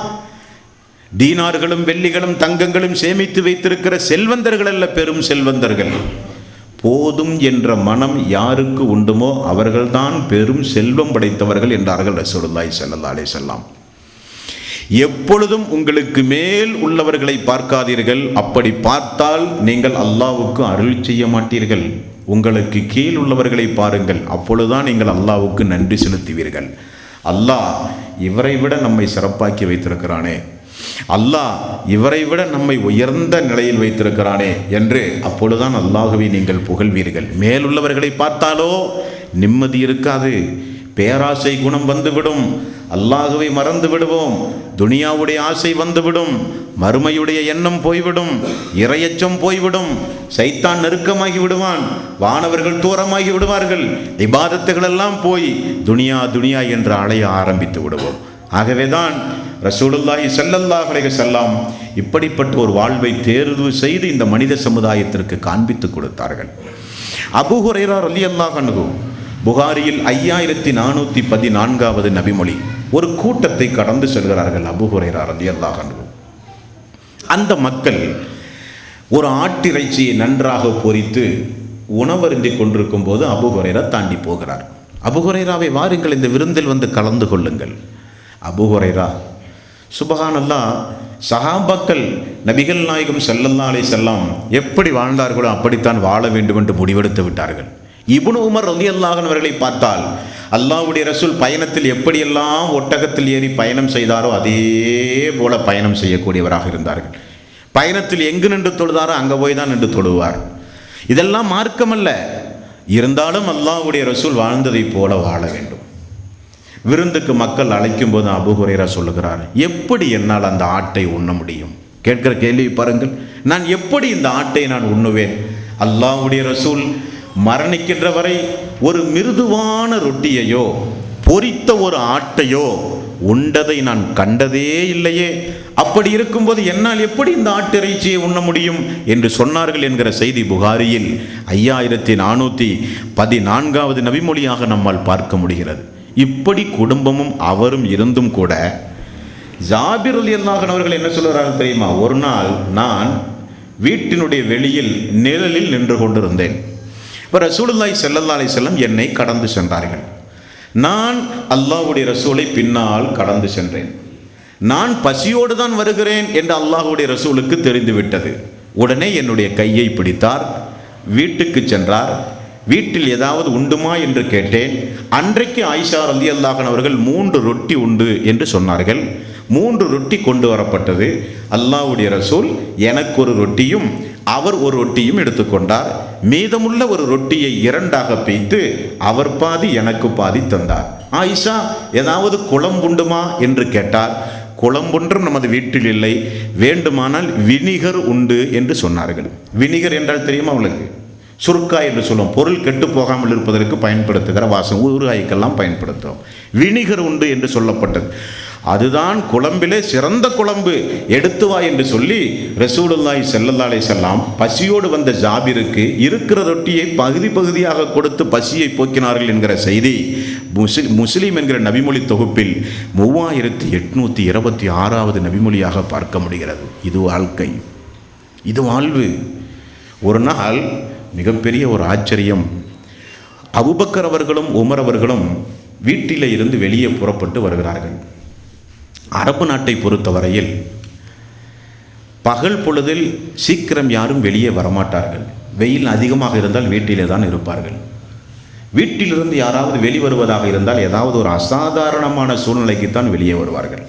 தீனார்களும் வெள்ளிகளும் தங்கங்களும் சேமித்து வைத்திருக்கிற செல்வந்தர்கள் அல்ல பெரும் செல்வந்தர்கள். போதும் என்ற மனம் யாருக்கு உண்டுமோ அவர்கள்தான் பெரும் செல்வம் படைத்தவர்கள் என்றார்கள் ரசூலுல்லாஹி ஸல்லல்லாஹு அலைஹி வஸல்லம். எப்பொழுதும் உங்களுக்கு மேல் உள்ளவர்களை பார்க்காதீர்கள். அப்படி பார்த்தால் நீங்கள் அல்லாஹ்வுக்கு அருள் செய்ய மாட்டீர்கள். உங்களுக்கு கீழ் உள்ளவர்களை பாருங்கள், அப்பொழுதுதான் நீங்கள் அல்லாஹ்வுக்கு நன்றி செலுத்துவீர்கள். அல்லாஹ் இவரை விட நம்மை சிறப்பாக்கி வைத்திருக்கிறானே, அல்லாஹ் இவரை விட நம்மை உயர்ந்த நிலையில் வைத்திருக்கிறானே என்று அப்பொழுதுதான் அல்லாஹ்வை நீங்கள் புகழ்வீர்கள். மேலுள்ளவர்களை பார்த்தாலோ நிம்மதி இருக்காது, பேராசை குணம் வந்துவிடும், அல்லாஹ்வை மறந்து விடுவோம், துனியாவுடைய ஆசை வந்துவிடும், மறுமையுடைய எண்ணம் போய்விடும், இறையச்சம் போய்விடும், சைத்தான் நெருக்கமாகி விடுவான், வானவர்கள் தூரமாகி விடுவார்கள், இபாதத்துகளெல்லாம் போய் துனியா துனியா என்று அலைய ஆரம்பித்து விடுவோம். ஆகவேதான் ரசூலுல்லாஹி ஸல்லல்லாஹு அலைஹி வஸல்லம் இப்படிப்பட்ட ஒரு வாழ்வை தேர்வு செய்து இந்த மனித சமுதாயத்திற்கு காண்பித்து கொடுத்தார்கள். அபூ ஹுரைரா ரலியல்லாஹு அன்ஹு புகாரியில் 5414வது நபிமொழி. ஒரு கூட்டத்தை கடந்து செல்கிறார்கள் அபூ ஹுரைரா ரலியல்லாஹு அன்ஹு. அந்த மக்கள் ஒரு ஆட்டிறைச்சியை நன்றாக பொரித்து உணவருந்தி கொண்டிருக்கும் போது அபூ ஹுரைரா தாண்டி போகிறார். அபூ ஹுரைராவை வாருங்கள், இந்த விருந்தில் வந்து கலந்து கொள்ளுங்கள். அபூ ஹுரைரா சுபஹானல்லாஹ், சஹாபாக்கள் நபிகள் நாயகம் ஸல்லல்லாஹு அலைஹி வஸல்லம் எப்படி வாழ்ந்தார்களோ அப்படித்தான் வாழ வேண்டும் என்று முடிவெடுத்து விட்டார்கள். இப்னு உமர் ரலியல்லாஹு அன்ஹு அவர்களை பார்த்தால் அல்லாஹ்வுடைய ரசூல் பயணத்தில் எப்படியெல்லாம் ஒட்டகத்தில் ஏறி பயணம் செய்தாரோ அதே போல பயணம் செய்யக்கூடியவராக இருந்தார்கள். பயணத்தில் எங்கு நின்று தொழுதாரோ அங்கே போய் தான் நின்று தொழுவார். இதெல்லாம் மார்க்கமல்ல, இருந்தாலும் அல்லாஹ்வுடைய ரசூல் வாழ்ந்ததை போல வாழ வேண்டும். விருந்துக்கு மக்கள் அழைக்கும் போது அபூ ஹுரைரா சொல்லுகிறார், எப்படி என்னால் அந்த ஆட்டை உண்ண முடியும்? கேட்கிற கேள்வி பாருங்கள், நான் எப்படி இந்த ஆட்டை நான் உண்ணுவேன்? அல்லாஹ்வுடைய ரசூல் மரணிக்கின்ற வரை ஒரு மிருதுவான ரொட்டியையோ பொரித்த ஒரு ஆட்டையோ உண்டதை நான் கண்டதே இல்லையே, அப்படி இருக்கும்போது என்னால் எப்படி இந்த ஆட்டிறைச்சியை உண்ண முடியும் என்று சொன்னார்கள் என்கிற செய்தி புகாரியில் 5414வது நபிமொழியாக நம்மால் பார்க்க முடிகிறது. இப்படி குடும்பமும் அவரும் இருந்தும் கூட ஜாபிர் ரலியல்லாஹு அன்ஹு அவர்கள் என்ன சொல்கிறார்கள் தெரியுமா? ஒரு நாள் நான் வீட்டினுடைய வெளியில் நிழலில் நின்று கொண்டிருந்தேன். இப்போ ரசூலுல்லாஹி ஸல்லல்லாஹு அலைஹி வஸல்லம் என்னை கடந்து சென்றார்கள். நான் அல்லாஹ்வுடைய ரசூலை பின்னால் கடந்து சென்றேன். நான் பசியோடு தான் வருகிறேன் என்று அல்லாஹ்வுடைய ரசூலுக்கு தெரிந்துவிட்டது. உடனே என்னுடைய கையை பிடித்தார், வீட்டுக்கு சென்றார். வீட்டில் ஏதாவது உண்டுமா என்று கேட்டேன். அன்றைக்கு ஆயிஷா ரலியல்லாஹு அன்ஹா அவர்கள் 3 ரொட்டி உண்டு என்று சொன்னார்கள். 3 ரொட்டி கொண்டு வரப்பட்டது. அல்லாஹ்வுடைய ரசூல் எனக்கு ஒரு ரொட்டியும் அவர் ஒரு ரொட்டியும் எடுத்துக்கொண்டார். மீதமுள்ள ஒரு ரொட்டியை 2ஆக பிரித்து அவர் பாதி எனக்கு பாதி தந்தார். ஆயிஷா ஏதாவது குழம்புண்டுமா என்று கேட்டார். குழம்பொன்றும் நமது வீட்டில் இல்லை, வேண்டுமானால் வினிகர் உண்டு என்று சொன்னார்கள். வினிகர் என்றால் தெரியுமா உங்களுக்கு? சுருக்காய் என்று சொல்லுவோம், பொருள் கெட்டு போகாமல் இருப்பதற்கு பயன்படுத்துகிற வாசம், ஊறுகாய்க்கெல்லாம் பயன்படுத்தும். வினிகர் உண்டு என்று சொல்லப்பட்டது. அதுதான் குழம்பிலே சிறந்த குழம்பு, எடுத்து வா என்று சொல்லி ரசூலுல்லாஹி ஸல்லல்லாஹு அலைஹி வஸல்லம் பசியோடு வந்த ஜாபிருக்கு இருக்கிற ரொட்டியை பகுதி பகுதியாக கொடுத்து பசியை போக்கினார்கள் என்கிற செய்தி முஸ்லிம் என்கிற நபிமொழி தொகுப்பில் 3826வது நபிமொழியாக பார்க்க முடிகிறது. இது வாழ்க்கை, இது வாழ்வு. ஒரு நாள் மிகப்பெரிய ஒரு ஆச்சரியம். அபூபக்கர் அவர்களும் உமர் அவர்களும் வீட்டில் இருந்து வெளியே புறப்பட்டு வருகிறார்கள். அரபு நாட்டை பொறுத்தவரையில் பகல் பொழுதில் சீக்கிரம் யாரும் வெளியே வரமாட்டார்கள். வெயில் அதிகமாக இருந்தால் வீட்டிலே தான் இருப்பார்கள். வீட்டிலிருந்து யாராவது வெளிவருவதாக இருந்தால் ஏதாவது ஒரு அசாதாரணமான சூழ்நிலைக்குத்தான் வெளியே வருவார்கள்.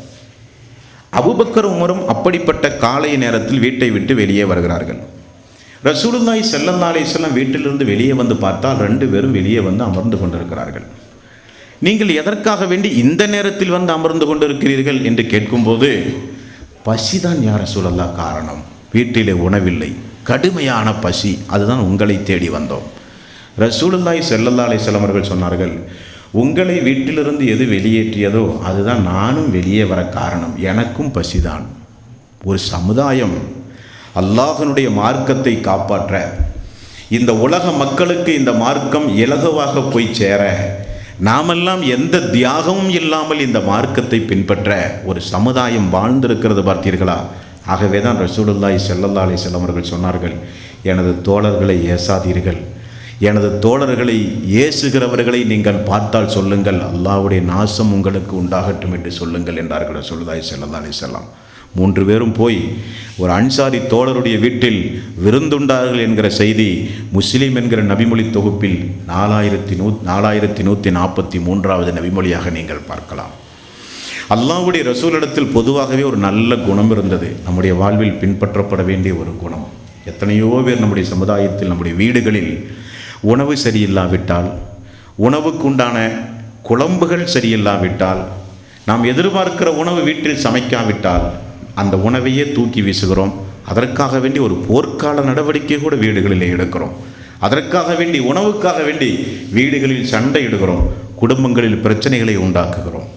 அபூபக்கர் உமரும் அப்படிப்பட்ட காலை நேரத்தில் வீட்டை விட்டு வெளியே வருகிறார்கள். ரசூலுல்லாஹி ஸல்லல்லாஹு அலைஹி வஸல்லம் வீட்டிலிருந்து வெளியே வந்து பார்த்தால் 2 பேரும் வெளியே வந்து அமர்ந்து கொண்டிருக்கிறார்கள். நீங்கள் எதற்காக வேண்டி இந்த நேரத்தில் வந்து அமர்ந்து கொண்டிருக்கிறீர்கள் என்று கேட்கும்போது, பசிதான் யா ரசூலல்லாஹ் காரணம், வீட்டிலே உணவில்லை, கடுமையான பசி, அதுதான் உங்களை தேடி வந்தோம். ரசூலுல்லாஹி ஸல்லல்லாஹு அலைஹி வஸல்லம் அவர்கள் சொன்னார்கள், உங்களை வீட்டிலிருந்து எது வெளியேற்றியதோ அதுதான் நானும் வெளியே வர காரணம், எனக்கும் பசிதான். ஒரு சமுதாயம் அல்லாஹ்வினுடைய மார்க்கத்தை காப்பாற்ற, இந்த உலக மக்களுக்கு இந்த மார்க்கம் இலகுவாக போய் சேர, நாமெல்லாம் எந்த தியாகமும் இல்லாமல் இந்த மார்க்கத்தை பின்பற்ற ஒரு சமுதாயம் வாழ்ந்திருக்கிறது பார்த்தீர்களா? ஆகவே தான் ரசூலுல்லாஹி ஸல்லல்லாஹு அலைஹி வஸல்லம் அவர்கள் சொன்னார்கள், எனது தோழர்களை ஏசாதீர்கள், எனது தோழர்களை ஏசுகிறவர்களை நீங்கள் பார்த்தால் சொல்லுங்கள், அல்லாஹ்வுடைய நாசம் உங்களுக்கு உண்டாகட்டும் என்று சொல்லுங்கள் என்றார்கள் ரசூலுல்லாஹி ஸல்லல்லாஹு அலைஹி வஸல்லம். 3 பேரும் போய் ஒரு அன்சாரி தோழருடைய வீட்டில் விருந்துண்டார்கள் என்கிற செய்தி முஸ்லீம் என்கிற நபிமொழி தொகுப்பில் 4143வது நபிமொழியாக நீங்கள் பார்க்கலாம். அல்லாஹ்வுடைய ரசூலிடத்தில் பொதுவாகவே ஒரு நல்ல குணம் இருந்தது, நம்முடைய வாழ்வில் பின்பற்றப்பட வேண்டிய ஒரு குணம். எத்தனையோ பேர் நம்முடைய சமுதாயத்தில், நம்முடைய வீடுகளில் உணவு சரியில்லாவிட்டால், உணவுக்குண்டான குழம்புகள் சரியில்லாவிட்டால், நாம் எதிர்பார்க்கிற உணவு வீட்டில் சமைக்காவிட்டால் அந்த உணவையே தூக்கி வீசுகிறோம். அதற்காக வேண்டி ஒரு போர்க்கால நடவடிக்கை கூட வீடுகளில் எடுக்கிறோம். அதற்காக வேண்டி, உணவுக்காக வேண்டி வீடுகளில் சண்டையிடுகிறோம், குடும்பங்களில் பிரச்சனைகளை உண்டாக்குகிறோம்.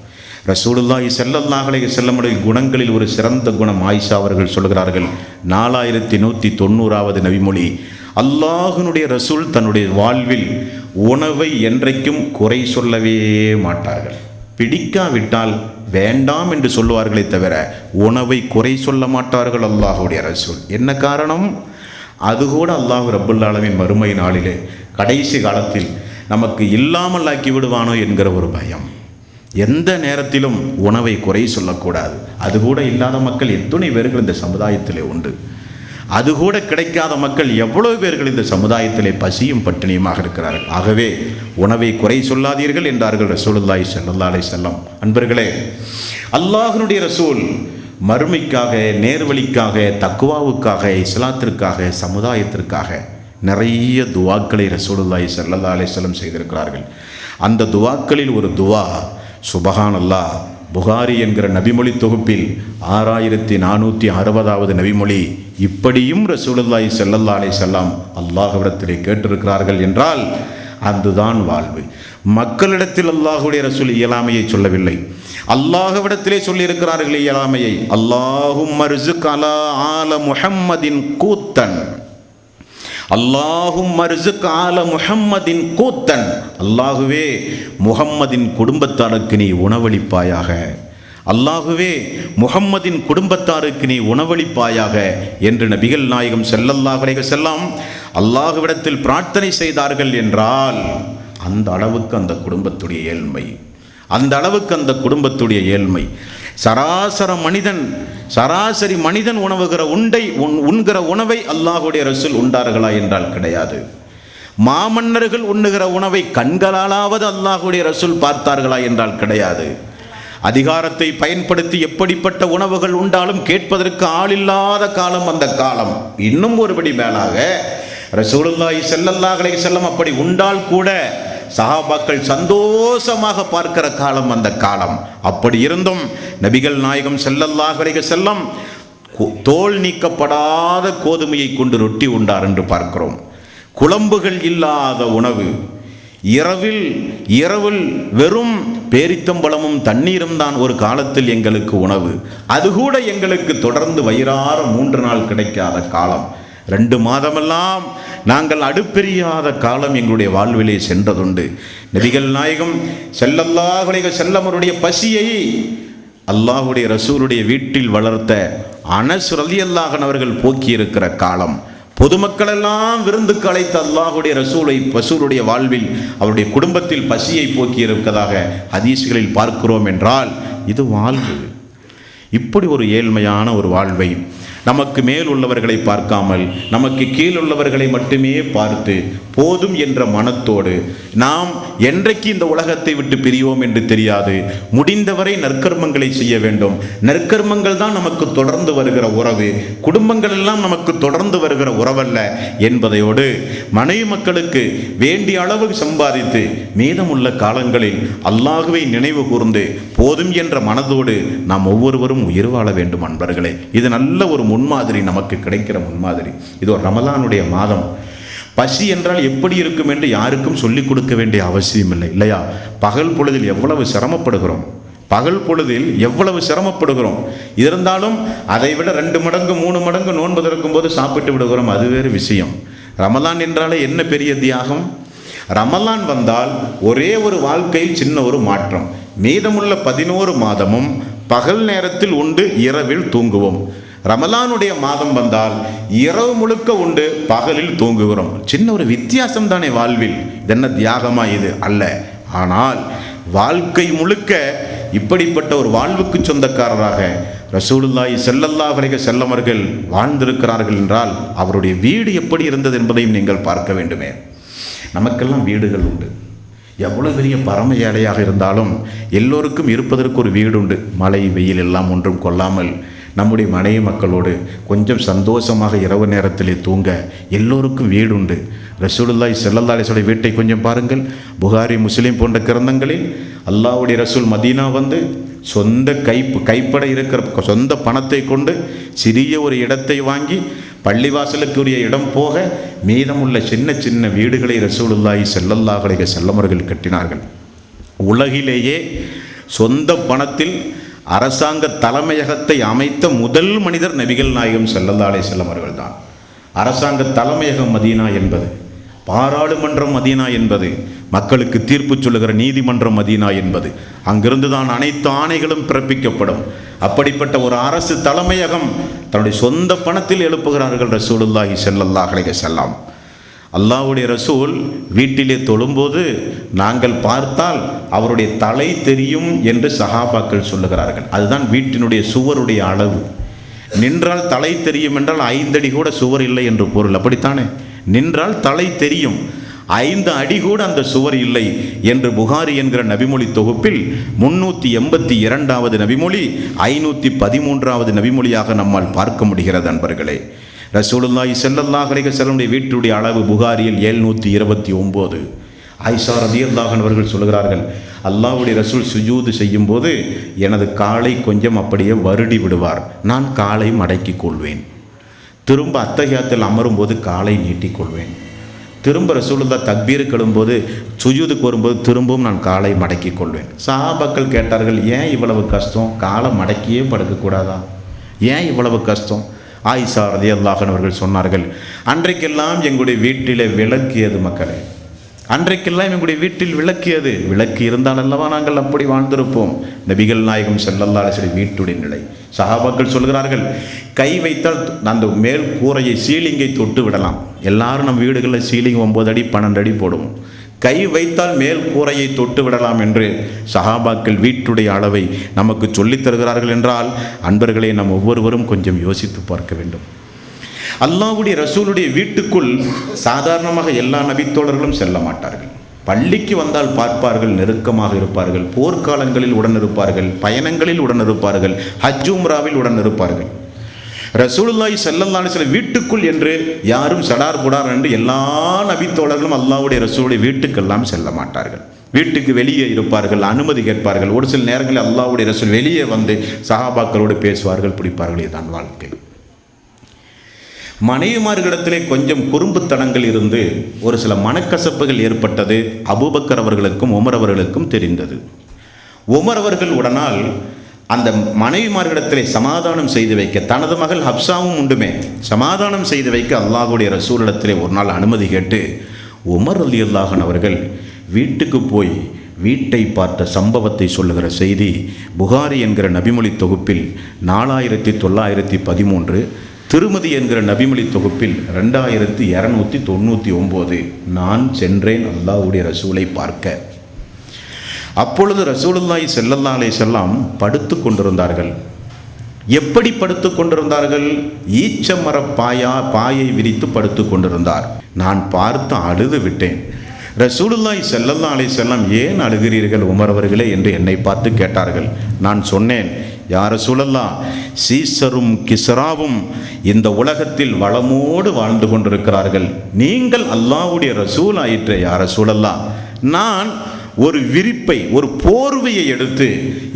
ரசூலுல்லாஹி ஸல்லல்லாஹு அலைஹி வஸல்லம் குணங்களில் ஒரு சிறந்த குணம் ஆயிஷா அவர்கள் சொல்கிறார்கள், 4190வது நபிமொழி, அல்லாஹ்வுடைய ரசூல் தன்னுடைய வாழ்வில் உணவை என்றைக்கும் குறை சொல்லவே மாட்டார்கள். பிடிக்காவிட்டால் வேண்டாம் என்று சொல்லுவார்களே தவிர உணவை குறை சொல்ல மாட்டார்கள் அல்லாஹ்வுடைய ரசூல். என்ன காரணம்? அதுகூட அல்லாஹ் ரப்புல் ஆலமீன் மறுமை நாளிலே கடைசி காலத்தில் நமக்கு இல்லாமல் ஆக்கி விடுவானோ என்கிற ஒரு பயம். எந்த நேரத்திலும் உணவை குறை சொல்லக்கூடாது. அதுகூட இல்லாத மக்கள் எத்தனை பேர்கள் இந்த சமுதாயத்திலே உண்டு. அதுகூட கிடைக்காத மக்கள் எவ்வளவு பேர்கள் இந்த சமுதாயத்திலே பசியும் பட்டினியுமாக இருக்கிறார்கள். ஆகவே உணவை குறை சொல்லாதீர்கள் என்றார்கள் ரசூலுல்லாஹி ஸல்லல்லாஹு அலைஹி வஸல்லம். அன்பர்களே, அல்லாஹ்வுடைய ரசூல் மறுமைக்காக, நேர்வழிக்காக, தக்வாவுக்காக, இஸ்லாத்திற்காக, சமுதாயத்திற்காக நிறைய துவாக்களை ரசூலுல்லாஹி ஸல்லல்லாஹு அலைஹி வஸல்லம் செய்திருக்கிறார்கள். அந்த துவாக்களில் ஒரு துவா சுபஹானல்லாஹ், புகாரி என்கிற நபிமொழி தொகுப்பில் 6460வது நபிமொழி. இப்படியும் ரசூலுல்லாஹி ஸல்லல்லாஹு அலைஹி வஸல்லம் அல்லாஹ்விடத்திலே கேட்டிருக்கிறார்கள் என்றால் அதுதான் வாழ்வு. மக்களிடத்தில் அல்லாஹ்வுடைய ரசூல் இயலாமையை சொல்லவில்லை, அல்லாஹ்விடத்திலே சொல்லியிருக்கிறார்கள் இயலாமையை. அல்லாஹும்ம ர்ஸுக் அலா ஆல முஹம்மதின் கூத்தன், அல்லாஹும்ம ர்ஸுக் ஆல முஹம்மதின் கூத்தன், அல்லாஹுவே முஹம்மதின் குடும்பத்தாருக்கு நீ உணவளிப்பாயாக, அல்லாஹுவே முஹம்மதின் குடும்பத்தாருக்கு நீ உணவளிப்பாயாக என்று நபிகள் நாயகம் ஸல்லல்லாஹு அலைஹி வஸல்லம் அல்லாஹ்விடத்தில் பிரார்த்தனை செய்தார்கள் என்றால் அந்த அளவுக்கு அந்த குடும்பத்துடைய ஏழ்மை, அந்த அளவுக்கு அந்த குடும்பத்துடைய ஏழ்மை. சராசரி மனிதன் உண்கிற உணவை அல்லாஹ்வுடைய ரசூல் உண்டார்களா என்றால் கிடையாது. மாமன்னர்கள் உண்ணுகிற உணவை கண்களாலாவது அல்லாஹ்வுடைய ரசூல் பார்த்தார்களா என்றால் கிடையாது. அதிகாரத்தை பயன்படுத்தி எப்படிப்பட்ட உணவுகள் உண்டாலும் கேட்பதற்கு ஆளில்லாத காலம் அந்த காலம். இன்னும் ஒருபடி மேலாக ரசூலுல்லாஹி ஸல்லல்லாஹு அலைஹி வஸல்லம் அப்படி உண்டால் கூட சஹாபாக்கள் சந்தோஷமாக பார்க்கிற காலம் அந்த காலம். அப்படி இருந்தும் நபிகள் நாயகம் ஸல்லல்லாஹு அலைஹி வஸல்லம் தோல் நீக்கப்படாத கோதுமையை கொண்டு ரொட்டி உண்டார் என்று பார்க்கிறோம். குழம்புகள் இல்லாத உணவு, இரவில் வெறும் பேரித்தம்பழமும் தண்ணீரும் தான் ஒரு காலத்தில் எங்களுக்கு உணவு. அதுகூட எங்களுக்கு தொடர்ந்து வயிறார 3 நாள் கிடைக்காத காலம். 2 மாதமெல்லாம் நாங்கள் அடுப்பெரியாத காலம் எங்களுடைய வாழ்விலே சென்றதுண்டு. நபிகள் நாயகம் ஸல்லல்லாஹு அலைஹி வஸல்லம் அவருடைய பசியை அல்லாஹ்வுடைய ரசூலுடைய வீட்டில் வளர்த்த அனஸ் ரலியல்லாஹு அன்ஹு அவர்கள் போக்கியிருக்கிற காலம். பொதுமக்கள் எல்லாம் விருந்துக்கு அழைத்த அல்லாஹ்வுடைய ரசூலுடைய வாழ்வில் அவருடைய குடும்பத்தில் பசியை போக்கி இருக்கிறதாக ஹதீஸ்களில் பார்க்கிறோம் என்றால் இது வாழ்வு. இப்படி ஒரு ஏழ்மையான ஒரு வாழ்வை நமக்கு மேல் உள்ளவர்களை பார்க்காமல் நமக்கு கீழ் உள்ளவர்களை மட்டுமே பார்த்து போதும் என்ற மனத்தோடு நாம் என்றைக்கு இந்த உலகத்தை விட்டு பிரியோம் என்று தெரியாது. முடிந்தவரை நற்கர்மங்களை செய்ய வேண்டும். நற்கர்மங்கள் தான் நமக்கு தொடர்ந்து வருகிற உறவு, குடும்பங்கள் எல்லாம் நமக்கு தொடர்ந்து வருகிற உறவல்ல என்பதையோடு மனைவி மக்களுக்கு வேண்டிய அளவு சம்பாதித்து மீதமுள்ள காலங்களில் அல்லாஹ்வை நினைவு கூர்ந்து போதும் என்ற மனதோடு நாம் ஒவ்வொருவரும் உயிர் வாழ வேண்டும். அன்பர்களே, இது நல்ல ஒரு முன்மாதிரி, நமக்கு கிடைக்கிற முன்மாதிரி. இது ஒரு ரமலானுடைய மாதம். பசி என்றால் எப்படி இருக்கும் என்று யாருக்கும் சொல்லிக் கொடுக்க வேண்டிய அவசியம் இல்லை, இல்லையா? பகல் பொழுதில் எவ்வளவு சிரமப்படுகிறோம். இருந்தாலும் அதை விட 2 மடங்கு 3 மடங்கு நோன்பு திறக்கும் போது சாப்பிட்டு விடுகிறோம், அது வேறு விஷயம். ரமலான் என்றாலே என்ன பெரிய தியாகம். ரமலான் வந்தால் ஒரே ஒரு வாழ்க்கையில் சின்ன ஒரு மாற்றம். மீதமுள்ள 11 மாதமும் பகல் நேரத்தில் உண்டு, இரவில் தூங்குவோம். ரமலானுடைய மாதம் வந்தால் இரவு முழுக்க உண்டு, பகலில் தூங்குகிறோம். சின்ன ஒரு வித்தியாசம் தானே வாழ்வில். இதென்ன தியாகமா? இது அல்ல. ஆனால் வாழ்க்கை முழுக்க இப்படிப்பட்ட ஒரு வாழ்வுக்கு சொந்தக்காரராக ரசூலுல்லாஹி ஸல்லல்லாஹு அலைஹி வஸல்லம் அவர்கள் வாழ்ந்திருக்கிறார்கள் என்றால் அவருடைய வீடு எப்படி இருந்தது என்பதையும் நீங்கள் பார்க்க வேண்டுமே. நமக்கெல்லாம் வீடுகள் உண்டு. எவ்வளோ பெரிய பரம ஏழையாக இருந்தாலும் எல்லோருக்கும் இருப்பதற்கு ஒரு வீடு உண்டு. மழை வெயில் எல்லாம் ஒன்றும் கொள்ளாமல் நம்முடைய மனைவி மக்களோடு கொஞ்சம் சந்தோஷமாக இரவு நேரத்திலே தூங்க எல்லோருக்கும் வீடு உண்டு. ரசூலுல்லாஹி ஸல்லல்லாஹு அலைஹி வஸல்லம் வீட்டை கொஞ்சம் பாருங்கள். புகாரி, முஸ்லிம் போன்ற கிரந்தங்களில் அல்லாஹ்வுடைய ரசூல் மதீனா வந்து சொந்த கைப்பட இருக்கிற சொந்த பணத்தை கொண்டு சிறிய ஒரு இடத்தை வாங்கி பள்ளிவாசலுக்குரிய இடம் போக மீதமுள்ள சின்ன சின்ன வீடுகளை ரசூலுல்லாஹி ஸல்லல்லாஹு அலைஹி வஸல்லம் அவர்கள் கட்டினார்கள். உலகிலேயே சொந்த பணத்தில் அரசாங்க தலைமையகத்தை அமைத்த முதல் மனிதர் நபிகள் நாயகம் ஸல்லல்லாஹு அலைஹி வஸல்லம் அவர்கள் தான். அரசாங்க தலைமையகம் மதீனா என்பது, பாராளுமன்றம் மதீனா என்பது, மக்களுக்கு தீர்ப்பு சொல்லுகிற நீதிமன்றம் மதீனா என்பது, அங்கிருந்து தான் அனைத்து ஆணைகளும் பிறப்பிக்கப்படும். அப்படிப்பட்ட ஒரு அரசு தலைமையகம் தன்னுடைய சொந்த பணத்தில் எழுப்புகிறார்கள் ரசூலுல்லாஹி ஸல்லல்லாஹு அலைஹி வஸல்லம். அல்லாஹ்வுடைய ரசூல் வீட்டிலே தொழும்போது நாங்கள் பார்த்தால் அவருடைய தலை தெரியும் என்று சஹாபாக்கள் சொல்லுகிறார்கள். அதுதான் வீட்டினுடைய சுவருடைய அளவு. நின்றால் தலை தெரியும் என்றால் 5 அடி கூட சுவர் இல்லை என்று பொருள். அப்படித்தானே? நின்றால் தலை தெரியும், 5 அடி கூட அந்த சுவர் இல்லை என்று புகாரி என்கிற நபிமொழி தொகுப்பில் 382வது நபிமொழி 513வது நபிமொழியாக நம்மால் பார்க்க முடிகிறது. அன்பர்களே, ரசூலுல்லாஹி ஸல்லல்லாஹு அலைஹி வஸல்லம் வீட்டுடைய அளவு புகாரியில் 729. ஆயிஷா ரலியல்லாஹு அன்ஹா அவர்கள் சொல்கிறார்கள், அல்லாஹ்வுடைய ரசூல் சுஜூது செய்யும் போது எனது காலை கொஞ்சம் அப்படியே வருடி விடுவார். நான் காலை மடக்கிக் கொள்வேன். திரும்ப அத்தஹியாத்தில் அமரும்போது காலை நீட்டிக்கொள்வேன். திரும்ப ரசூலுல்லாஹ் தக்பீருக்கு எழும்போது சுஜூதுக்கு வரும்போது திரும்பவும் நான் காலை மடக்கிக் கொள்வேன். சஹாபாக்கள் கேட்டார்கள், ஏன் இவ்வளவு கஷ்டம்? காலை மடக்கியே படுக்கக்கூடாதா? ஏன் இவ்வளவு கஷ்டம்? ஆயிஷா ரலியல்லாஹு அன்ஹா அவர்கள் சொன்னார்கள், அன்றைக்கெல்லாம் எங்களுடைய வீட்டிலே விளக்கியது மக்களே, அன்றைக்கெல்லாம் எங்களுடைய வீட்டில் விளக்கியது. விளக்கு இருந்தால் அல்லவா நாங்கள் அப்படி வாழ்ந்திருப்போம். நபிகள் நாயகம் ஸல்லல்லாஹு அலைஹி வஸல்லம் வீட்டுடைய நிலை. சஹாபாக்கள் சொல்கிறார்கள், கை வைத்தால் அந்த மேல் கூரையை சீலிங்கை தொட்டு விடலாம். எல்லாரும் நம்ம வீடுகளில் சீலிங் 9 அடி 12 அடி போடுவோம். கை வைத்தால் மேல் கூரையை தொட்டு விடலாம் என்று சஹாபாக்கள் வீட்டுடைய அளவை நமக்கு சொல்லித் தருகிறார்கள் என்றால், அன்பர்களே, நம் ஒவ்வொருவரும் கொஞ்சம் யோசித்து பார்க்க வேண்டும். அல்லாஹ்வுடைய ரசூலுடைய வீட்டுக்குள் சாதாரணமாக எல்லா நபித்தோழர்களும் செல்ல மாட்டார்கள். பள்ளிக்கு வந்தால் பார்ப்பார்கள், நெருக்கமாக இருப்பார்கள். போர்க்காலங்களில் உடன் இருப்பார்கள், பயணங்களில் உடன் இருப்பார்கள், ஹஜ் உம்ராவில் உடன் இருப்பார்கள். ரசூலுல்லாஹி ஸல்லல்லாஹு அலைஹி வஸல்லம் வீட்டுக்குள் என்று யாரும் சடார் புடார் என்று எல்லா நபித்தோழர்களும் அல்லாஹ்வுடைய ரசூலுடைய வீட்டுக்கெல்லாம் செல்ல மாட்டார்கள். வீட்டுக்கு வெளியே இருப்பார்கள், அனுமதி கேட்பார்கள். ஒரு சில நேரங்களில் அல்லாஹ்வுடைய ரசூல் வெளியே வந்து சஹாபாக்களோடு பேசுவார்கள், பிடிப்பார்கள். இதுதான் வாழ்க்கை. மனைவிமார்களிடத்திலே கொஞ்சம் குறும்புத்தனங்கள் இருந்து ஒரு சில மனக்கசப்புகள் ஏற்பட்டது அபூபக்கர் அவர்களுக்கும் உமர் அவர்களுக்கும் தெரிந்தது. உமர் அவர்கள் உடனால் அந்த மனைவிமார்களிடத்திலே சமாதானம் செய்து வைக்க, தனது மகள் ஹப்சாவும் உண்டுமே, சமாதானம் செய்து வைக்க அல்லாஹ்வுடைய ரசூலிடத்திலே ஒரு நாள் அனுமதி கேட்டு உமர் ரலியல்லாஹு அன்ஹு அவர்கள் வீட்டுக்கு போய் வீட்டை பார்த்த சம்பவத்தை சொல்லுகிற செய்தி புகாரி என்கிற நபிமொழி தொகுப்பில் 4913, திருமதி என்கிற நபிமொழி தொகுப்பில் 2299. நான் சென்றேன் அல்லாஹ்வுடைய ரசூலை பார்க்க. அப்பொழுது ரசூலுல்லாஹி ஸல்லல்லாஹு அலைஹி வஸல்லம் படுத்து கொண்டிருந்தார்கள். எப்படி படுத்து கொண்டிருந்தார்கள்? ஈச்சமர பாயை விரித்து படுத்து கொண்டிருந்தார். நான் பார்த்து அழுது விட்டேன். ரசூலுல்லாஹி ஸல்லல்லாஹு அலைஹி வஸல்லம், ஏன் அழுகிறீர்கள் உமர் அவர்களே என்று என்னை பார்த்து கேட்டார்கள். நான் சொன்னேன், யா ரசூலல்லாஹ், சீசரும் கிஸ்ராவும் இந்த உலகத்தில் வளமோடு வாழ்ந்து கொண்டிருக்கிறார்கள். நீங்கள் அல்லாஹ்வுடைய ரசூல் ஆயிற்று யா ரசூலல்லாஹ். நான் ஒரு விரிப்பை, ஒரு போர்வையை எடுத்து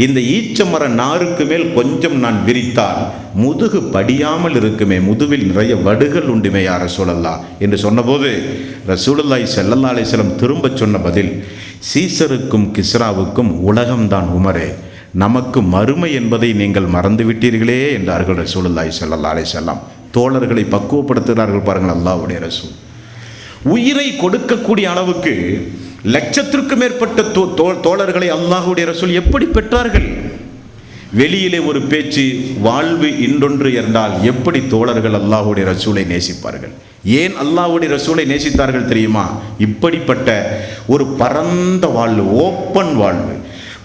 இந்த ஈச்சமர நாருக்கு மேல் கொஞ்சம் நான் விரித்தால் முதுகு படியாமல் இருக்குமே, முதுவில் நிறைய வடுகள் உண்டுமே யா ரசூலல்லாஹ் என்று சொன்னபோது ரசூலுல்லாஹி ஸல்லல்லாஹு அலைஹி வஸல்லம் திரும்ப சொன்ன பதில், சீசருக்கும் கிஸ்ராவுக்கும் உலகம்தான் உமரே, நமக்கு மறுமை என்பதை நீங்கள் மறந்துவிட்டீர்களே என்றார்கள் ரசூலுல்லாஹி ஸல்லல்லாஹு அலைஹி வஸல்லம். தோழர்களை பக்குவப்படுத்துகிறார்கள் பாருங்கள் அல்லாஹ்வுடைய ரசூல். உயிரை கொடுக்கக்கூடிய அளவுக்கு லட்சத்திற்கும் மேற்பட்ட தோழர்களை அல்லாஹ்வுடைய ரசூல் எப்படி பெற்றார்கள்? வெளியிலே ஒரு பேச்சு, வாழ்வு இன்னொன்று என்றால் எப்படி தோழர்கள் அல்லாஹ்வுடைய ரசூலை நேசிப்பார்கள்? ஏன் அல்லாஹ்வுடைய ரசூலை நேசித்தார்கள் தெரியுமா? இப்படிப்பட்ட ஒரு பரந்த வாழ்வு, ஓப்பன் வாழ்வு,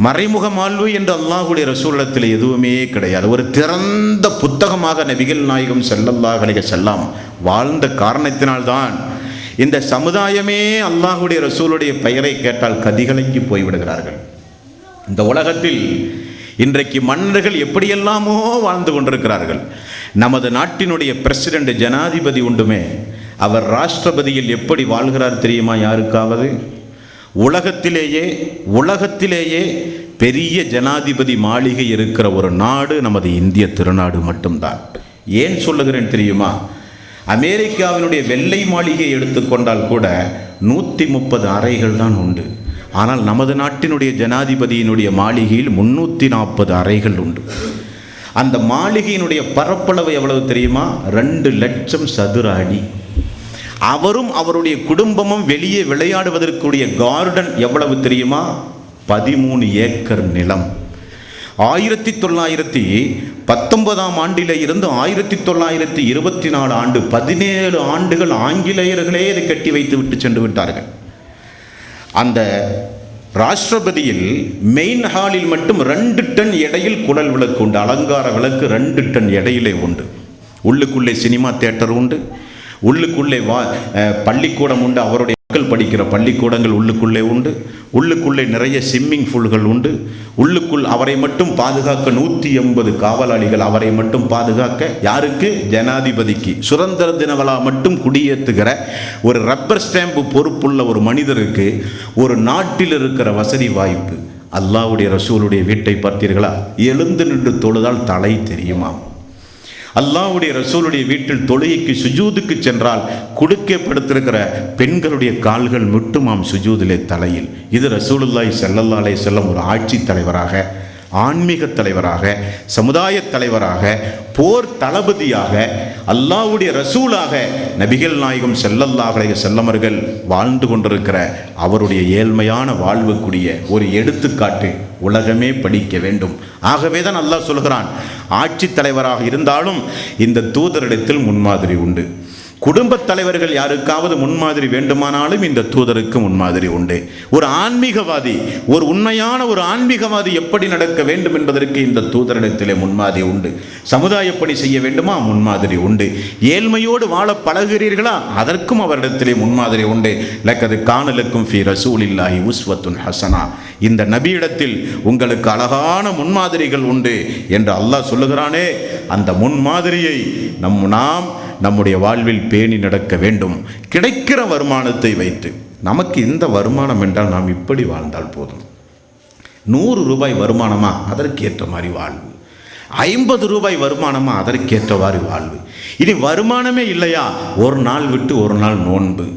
மறைமுக வாழ்வு என்று அல்லாஹ்வுடைய ரசூலிடத்தில் எதுவுமே கிடையாது. ஒரு திறந்த புத்தகமாக நபிகள் நாயகம் ஸல்லல்லாஹு அலைஹி வஸல்லம் வாழ்ந்த காரணத்தினால்தான் இந்த சமுதாயமே அல்லாஹ்வுடைய ரசூலுடைய பெயரை கேட்டால் கதிகலங்கி போய்விடுகிறார்கள். இந்த உலகத்தில் இன்றைக்கு மன்னர்கள் எப்படியெல்லாமோ வாழ்ந்து கொண்டிருக்கிறார்கள். நமது நாட்டினுடைய பிரசிடென்ட் ஜனாதிபதி உண்டுமே, அவர் ராஷ்டிரபதியில் எப்படி வாழ்கிறார் தெரியுமா யாருக்காவது? உலகத்திலேயே பெரிய ஜனாதிபதி மாளிகை இருக்கிற ஒரு நாடு நமது இந்திய திருநாடு மட்டும்தான். ஏன் சொல்லுகிறேன் தெரியுமா? அமெரிக்காவினுடைய வெள்ளை மாளிகையை எடுத்துக்கொண்டால் கூட 130 அறைகள் தான் உண்டு. ஆனால் நமது நாட்டினுடைய ஜனாதிபதியினுடைய மாளிகையில் 340 அறைகள் உண்டு. அந்த மாளிகையினுடைய பரப்பளவு எவ்வளவு தெரியுமா? 2 லட்சம் சதுர அடி. அவரும் அவருடைய குடும்பமும் வெளியே விளையாடுவதற்குரிய கார்டன் எவ்வளவு தெரியுமா? 13 ஏக்கர் நிலம். 1919ஆம் ஆண்டிலே இருந்து 1924 ஆண்டு 17 ஆண்டுகள் ஆங்கிலேயர்களே இதை கட்டி வைத்து விட்டு சென்று விட்டார்கள். அந்த ராஷ்டிரபதியில் மெயின் ஹாலில் மட்டும் 2 டன் எடையில் குழல் விளக்கு உண்டு. அலங்கார விளக்கு 2 டன் எடையிலே உண்டு. உள்ளுக்குள்ளே சினிமா தியேட்டர் உண்டு. உள்ளுக்குள்ளே பள்ளிக்கூடம் உண்டு. அவருடைய மக்கள் படிக்கிற பள்ளிக்கூடங்கள் உள்ளுக்குள்ளே உண்டு. உள்ளுக்குள்ளே நிறைய ஸ்விம்மிங் பூல்கள் உண்டு. உள்ளுக்குள் அவரை மட்டும் பாதுகாக்க 180 காவலாளிகள் அவரை மட்டும் பாதுகாக்க. யாருக்கு? ஜனாதிபதிக்கு. சுதந்திர தின விழா மட்டும் குடியேற்றுகிற ஒரு ரப்பர் ஸ்டாம்பு பொறுப்புள்ள ஒரு மனிதருக்கு ஒரு நாட்டில் இருக்கிற வசதி வாய்ப்பு. அல்லாஹ்வுடைய ரசூலுடைய வீட்டை பார்த்தீர்களா? எழுந்து நின்று தொழுதால் தலை தெரியுமா? அல்லாஹ்வுடைய ரசூலுடைய வீட்டில் தொழுகைக்கு சுஜூதுக்கு சென்றால் குடுக்கைப்படுத்திருக்கிற பெண்களுடைய கால்கள் மட்டுமாம் சுஜூதிலே தலையில். இது ரசூலுல்லாஹி ஸல்லல்லாஹு அலைஹி வஸல்லம் ஒரு ஆட்சி தலைவராக, ஆன்மீக தலைவராக, சமுதாய தலைவராக, போர் தளபதியாக, அல்லாஹ்வுடைய ரசூலாக நபிகள் நாயகம் ஸல்லல்லாஹு அலைஹி வஸல்லம் அவர்கள் வாழ்ந்து கொண்டிருக்கிற அவருடைய ஏழ்மையான வாழ்வுக்குரிய ஒரு எடுத்துக்காட்டு உலகமே படிக்க வேண்டும். ஆகவே தான் அல்லாஹ் சொல்கிறான், ஆட்சி தலைவராக இருந்தாலும் இந்த தூதரிடத்தில் முன்மாதிரி உண்டு. குடும்பத் தலைவர்கள் யாருக்காவது முன்மாதிரி வேண்டுமானாலும் இந்த தூதருக்கு முன்மாதிரி உண்டு. ஒரு ஆன்மீகவாதி, ஒரு உண்மையான ஒரு ஆன்மீகவாதி எப்படி நடக்க வேண்டும் என்பதற்கு இந்த தூதரிடத்திலே முன்மாதிரி உண்டு. சமுதாய பணி செய்ய வேண்டுமா? முன்மாதிரி உண்டு. ஏழ்மையோடு வாழ பழகிறீர்களா? அதற்கும் அவரிடத்திலே முன்மாதிரி உண்டு. லக்கது கானலக்கும் ஃபீ ரசூலில்லாஹி உஸ்வத்துன் ஹஸனா. இந்த நபியிடத்தில் உங்களுக்கு அழகான முன்மாதிரிகள் உண்டு என்று அல்லாஹ் சொல்லுகிறானே, அந்த முன்மாதிரியை நாம் நம்முடைய வாழ்வில் பேணி நடக்க வேண்டும். கிடைக்கிற வருமானத்தை வைத்து, நமக்கு இந்த வருமானம் என்றால் நாம் இப்படி வாழ்ந்தால் போதும். 100 ரூபாய் வருமானமா? அதற்கேற்ற மாதிரி வாழ்வு. 50 ரூபாய் வருமானமா? அதற்கேற்றவாறு வாழ்வு. இனி வருமானமே இல்லையா? ஒரு நாள் விட்டு ஒரு நாள் நோன்பு.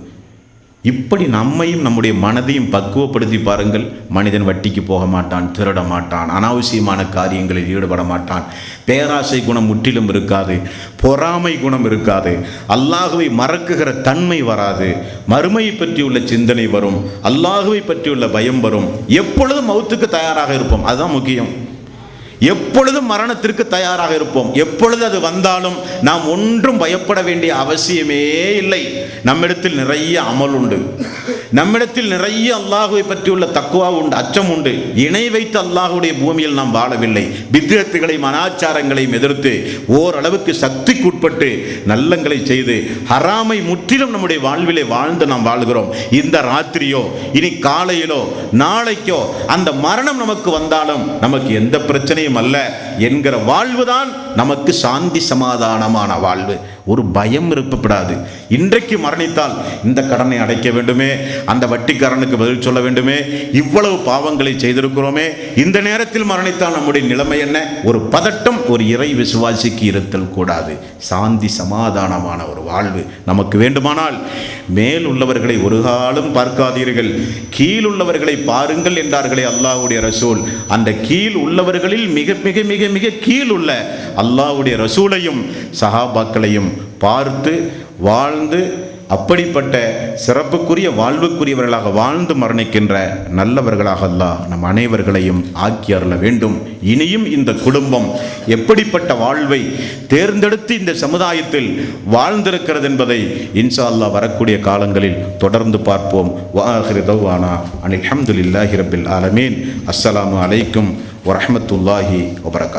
இப்படி நம்மையும் நம்முடைய மனதையும் பக்குவப்படுத்தி பாருங்கள். மனிதன் வட்டிக்கு போக மாட்டான், திருட மாட்டான், அனாவசியமான காரியங்களில் ஈடுபட மாட்டான். பேராசை குணம் முற்றிலும் இருக்காது, பொறாமை குணம் இருக்காது, அல்லாஹுவை மறக்குகிற தன்மை வராது, மறுமையை பற்றியுள்ள சிந்தனை வரும், அல்லாஹுவை பற்றியுள்ள பயம் வரும். எப்பொழுதும் மௌத்துக்கு தயாராக இருப்போம். அதுதான் முக்கியம். எப்பொழுதும் மரணத்திற்கு தயாராக இருப்போம். எப்பொழுது அது வந்தாலும் நாம் ஒன்றும் பயப்பட வேண்டிய அவசியமே இல்லை. நம்மிடத்தில் நிறைய அமல் உண்டு. நம்மிடத்தில் நிறைய அல்லாஹுவை பற்றியுள்ள தக்குவா உண்டு, அச்சம் உண்டு. இணை வைத்து அல்லாஹுடைய பூமியில் நாம் வாழவில்லை. பித்அத்துகளையும் அனாச்சாரங்களையும் எதிர்த்து ஓரளவுக்கு சக்திக்குட்பட்டு நல்லங்களை செய்து ஹராமை முற்றிலும் நம்முடைய வாழ்விலே வாழ்ந்து நாம் வாழ்கிறோம். இந்த ராத்திரியோ இனி காலையிலோ நாளைக்கோ அந்த மரணம் நமக்கு வந்தாலும் நமக்கு எந்த பிரச்சனையும் அல்ல என்கிற வாழ்வுதான் நமக்கு சாந்தி சமாதானமான வாழ்வு. ஒரு பயம் இருக்கப்படாது. இன்றைக்கு மரணித்தால் இந்த கடனை அடைக்க வேண்டுமே, அந்த வட்டிக்காரனுக்கு பதில் சொல்ல வேண்டுமே, இவ்வளவு பாவங்களை செய்திருக்கிறோமே, இந்த நேரத்தில் மரணித்தால் நம்முடைய நிலைமை என்ன? ஒரு பதட்டம் ஒரு இறை விசுவாசிக்கு இருத்தல் கூடாது. சாந்தி சமாதானமான ஒரு வாழ்வு நமக்கு வேண்டுமானால் மேல் உள்ளவர்களை ஒரு காலம் பார்க்காதீர்கள், கீழ் உள்ளவர்களை பாருங்கள் என்றார்களே அல்லாஹ்வுடைய ரசூல். அந்த கீழ் உள்ளவர்களில் மிக மிக மிக மிக கீழ் உள்ள அல்லாஹ்வுடைய ரசூலையும் சஹாபாக்களையும் பார்த்து வாழ்ந்து அப்படிப்பட்ட சிறப்புக்குரிய வாழ்வுக்குரியவர்களாக வாழ்ந்து மரணிக்கின்ற நல்லவர்களாக அல்லாஹ் நம் அனைவர்களையும் ஆக்கி அருள வேண்டும். இனியும் இந்த குடும்பம் எப்படிப்பட்ட வாழ்வை தேர்ந்தெடுத்து இந்த சமுதாயத்தில் வாழ்ந்திருக்கிறது என்பதை இன்ஷா அல்லாஹ் வரக்கூடிய காலங்களில் தொடர்ந்து பார்ப்போம். வஆகிரு தஅவானா அனில் ஹம்துலில்லாஹி ரப்பில் ஆலமீன். அஸ்ஸலாமு அலைக்கும் வரஹ்மத்துல்லாஹி வபரகாத்துஹு.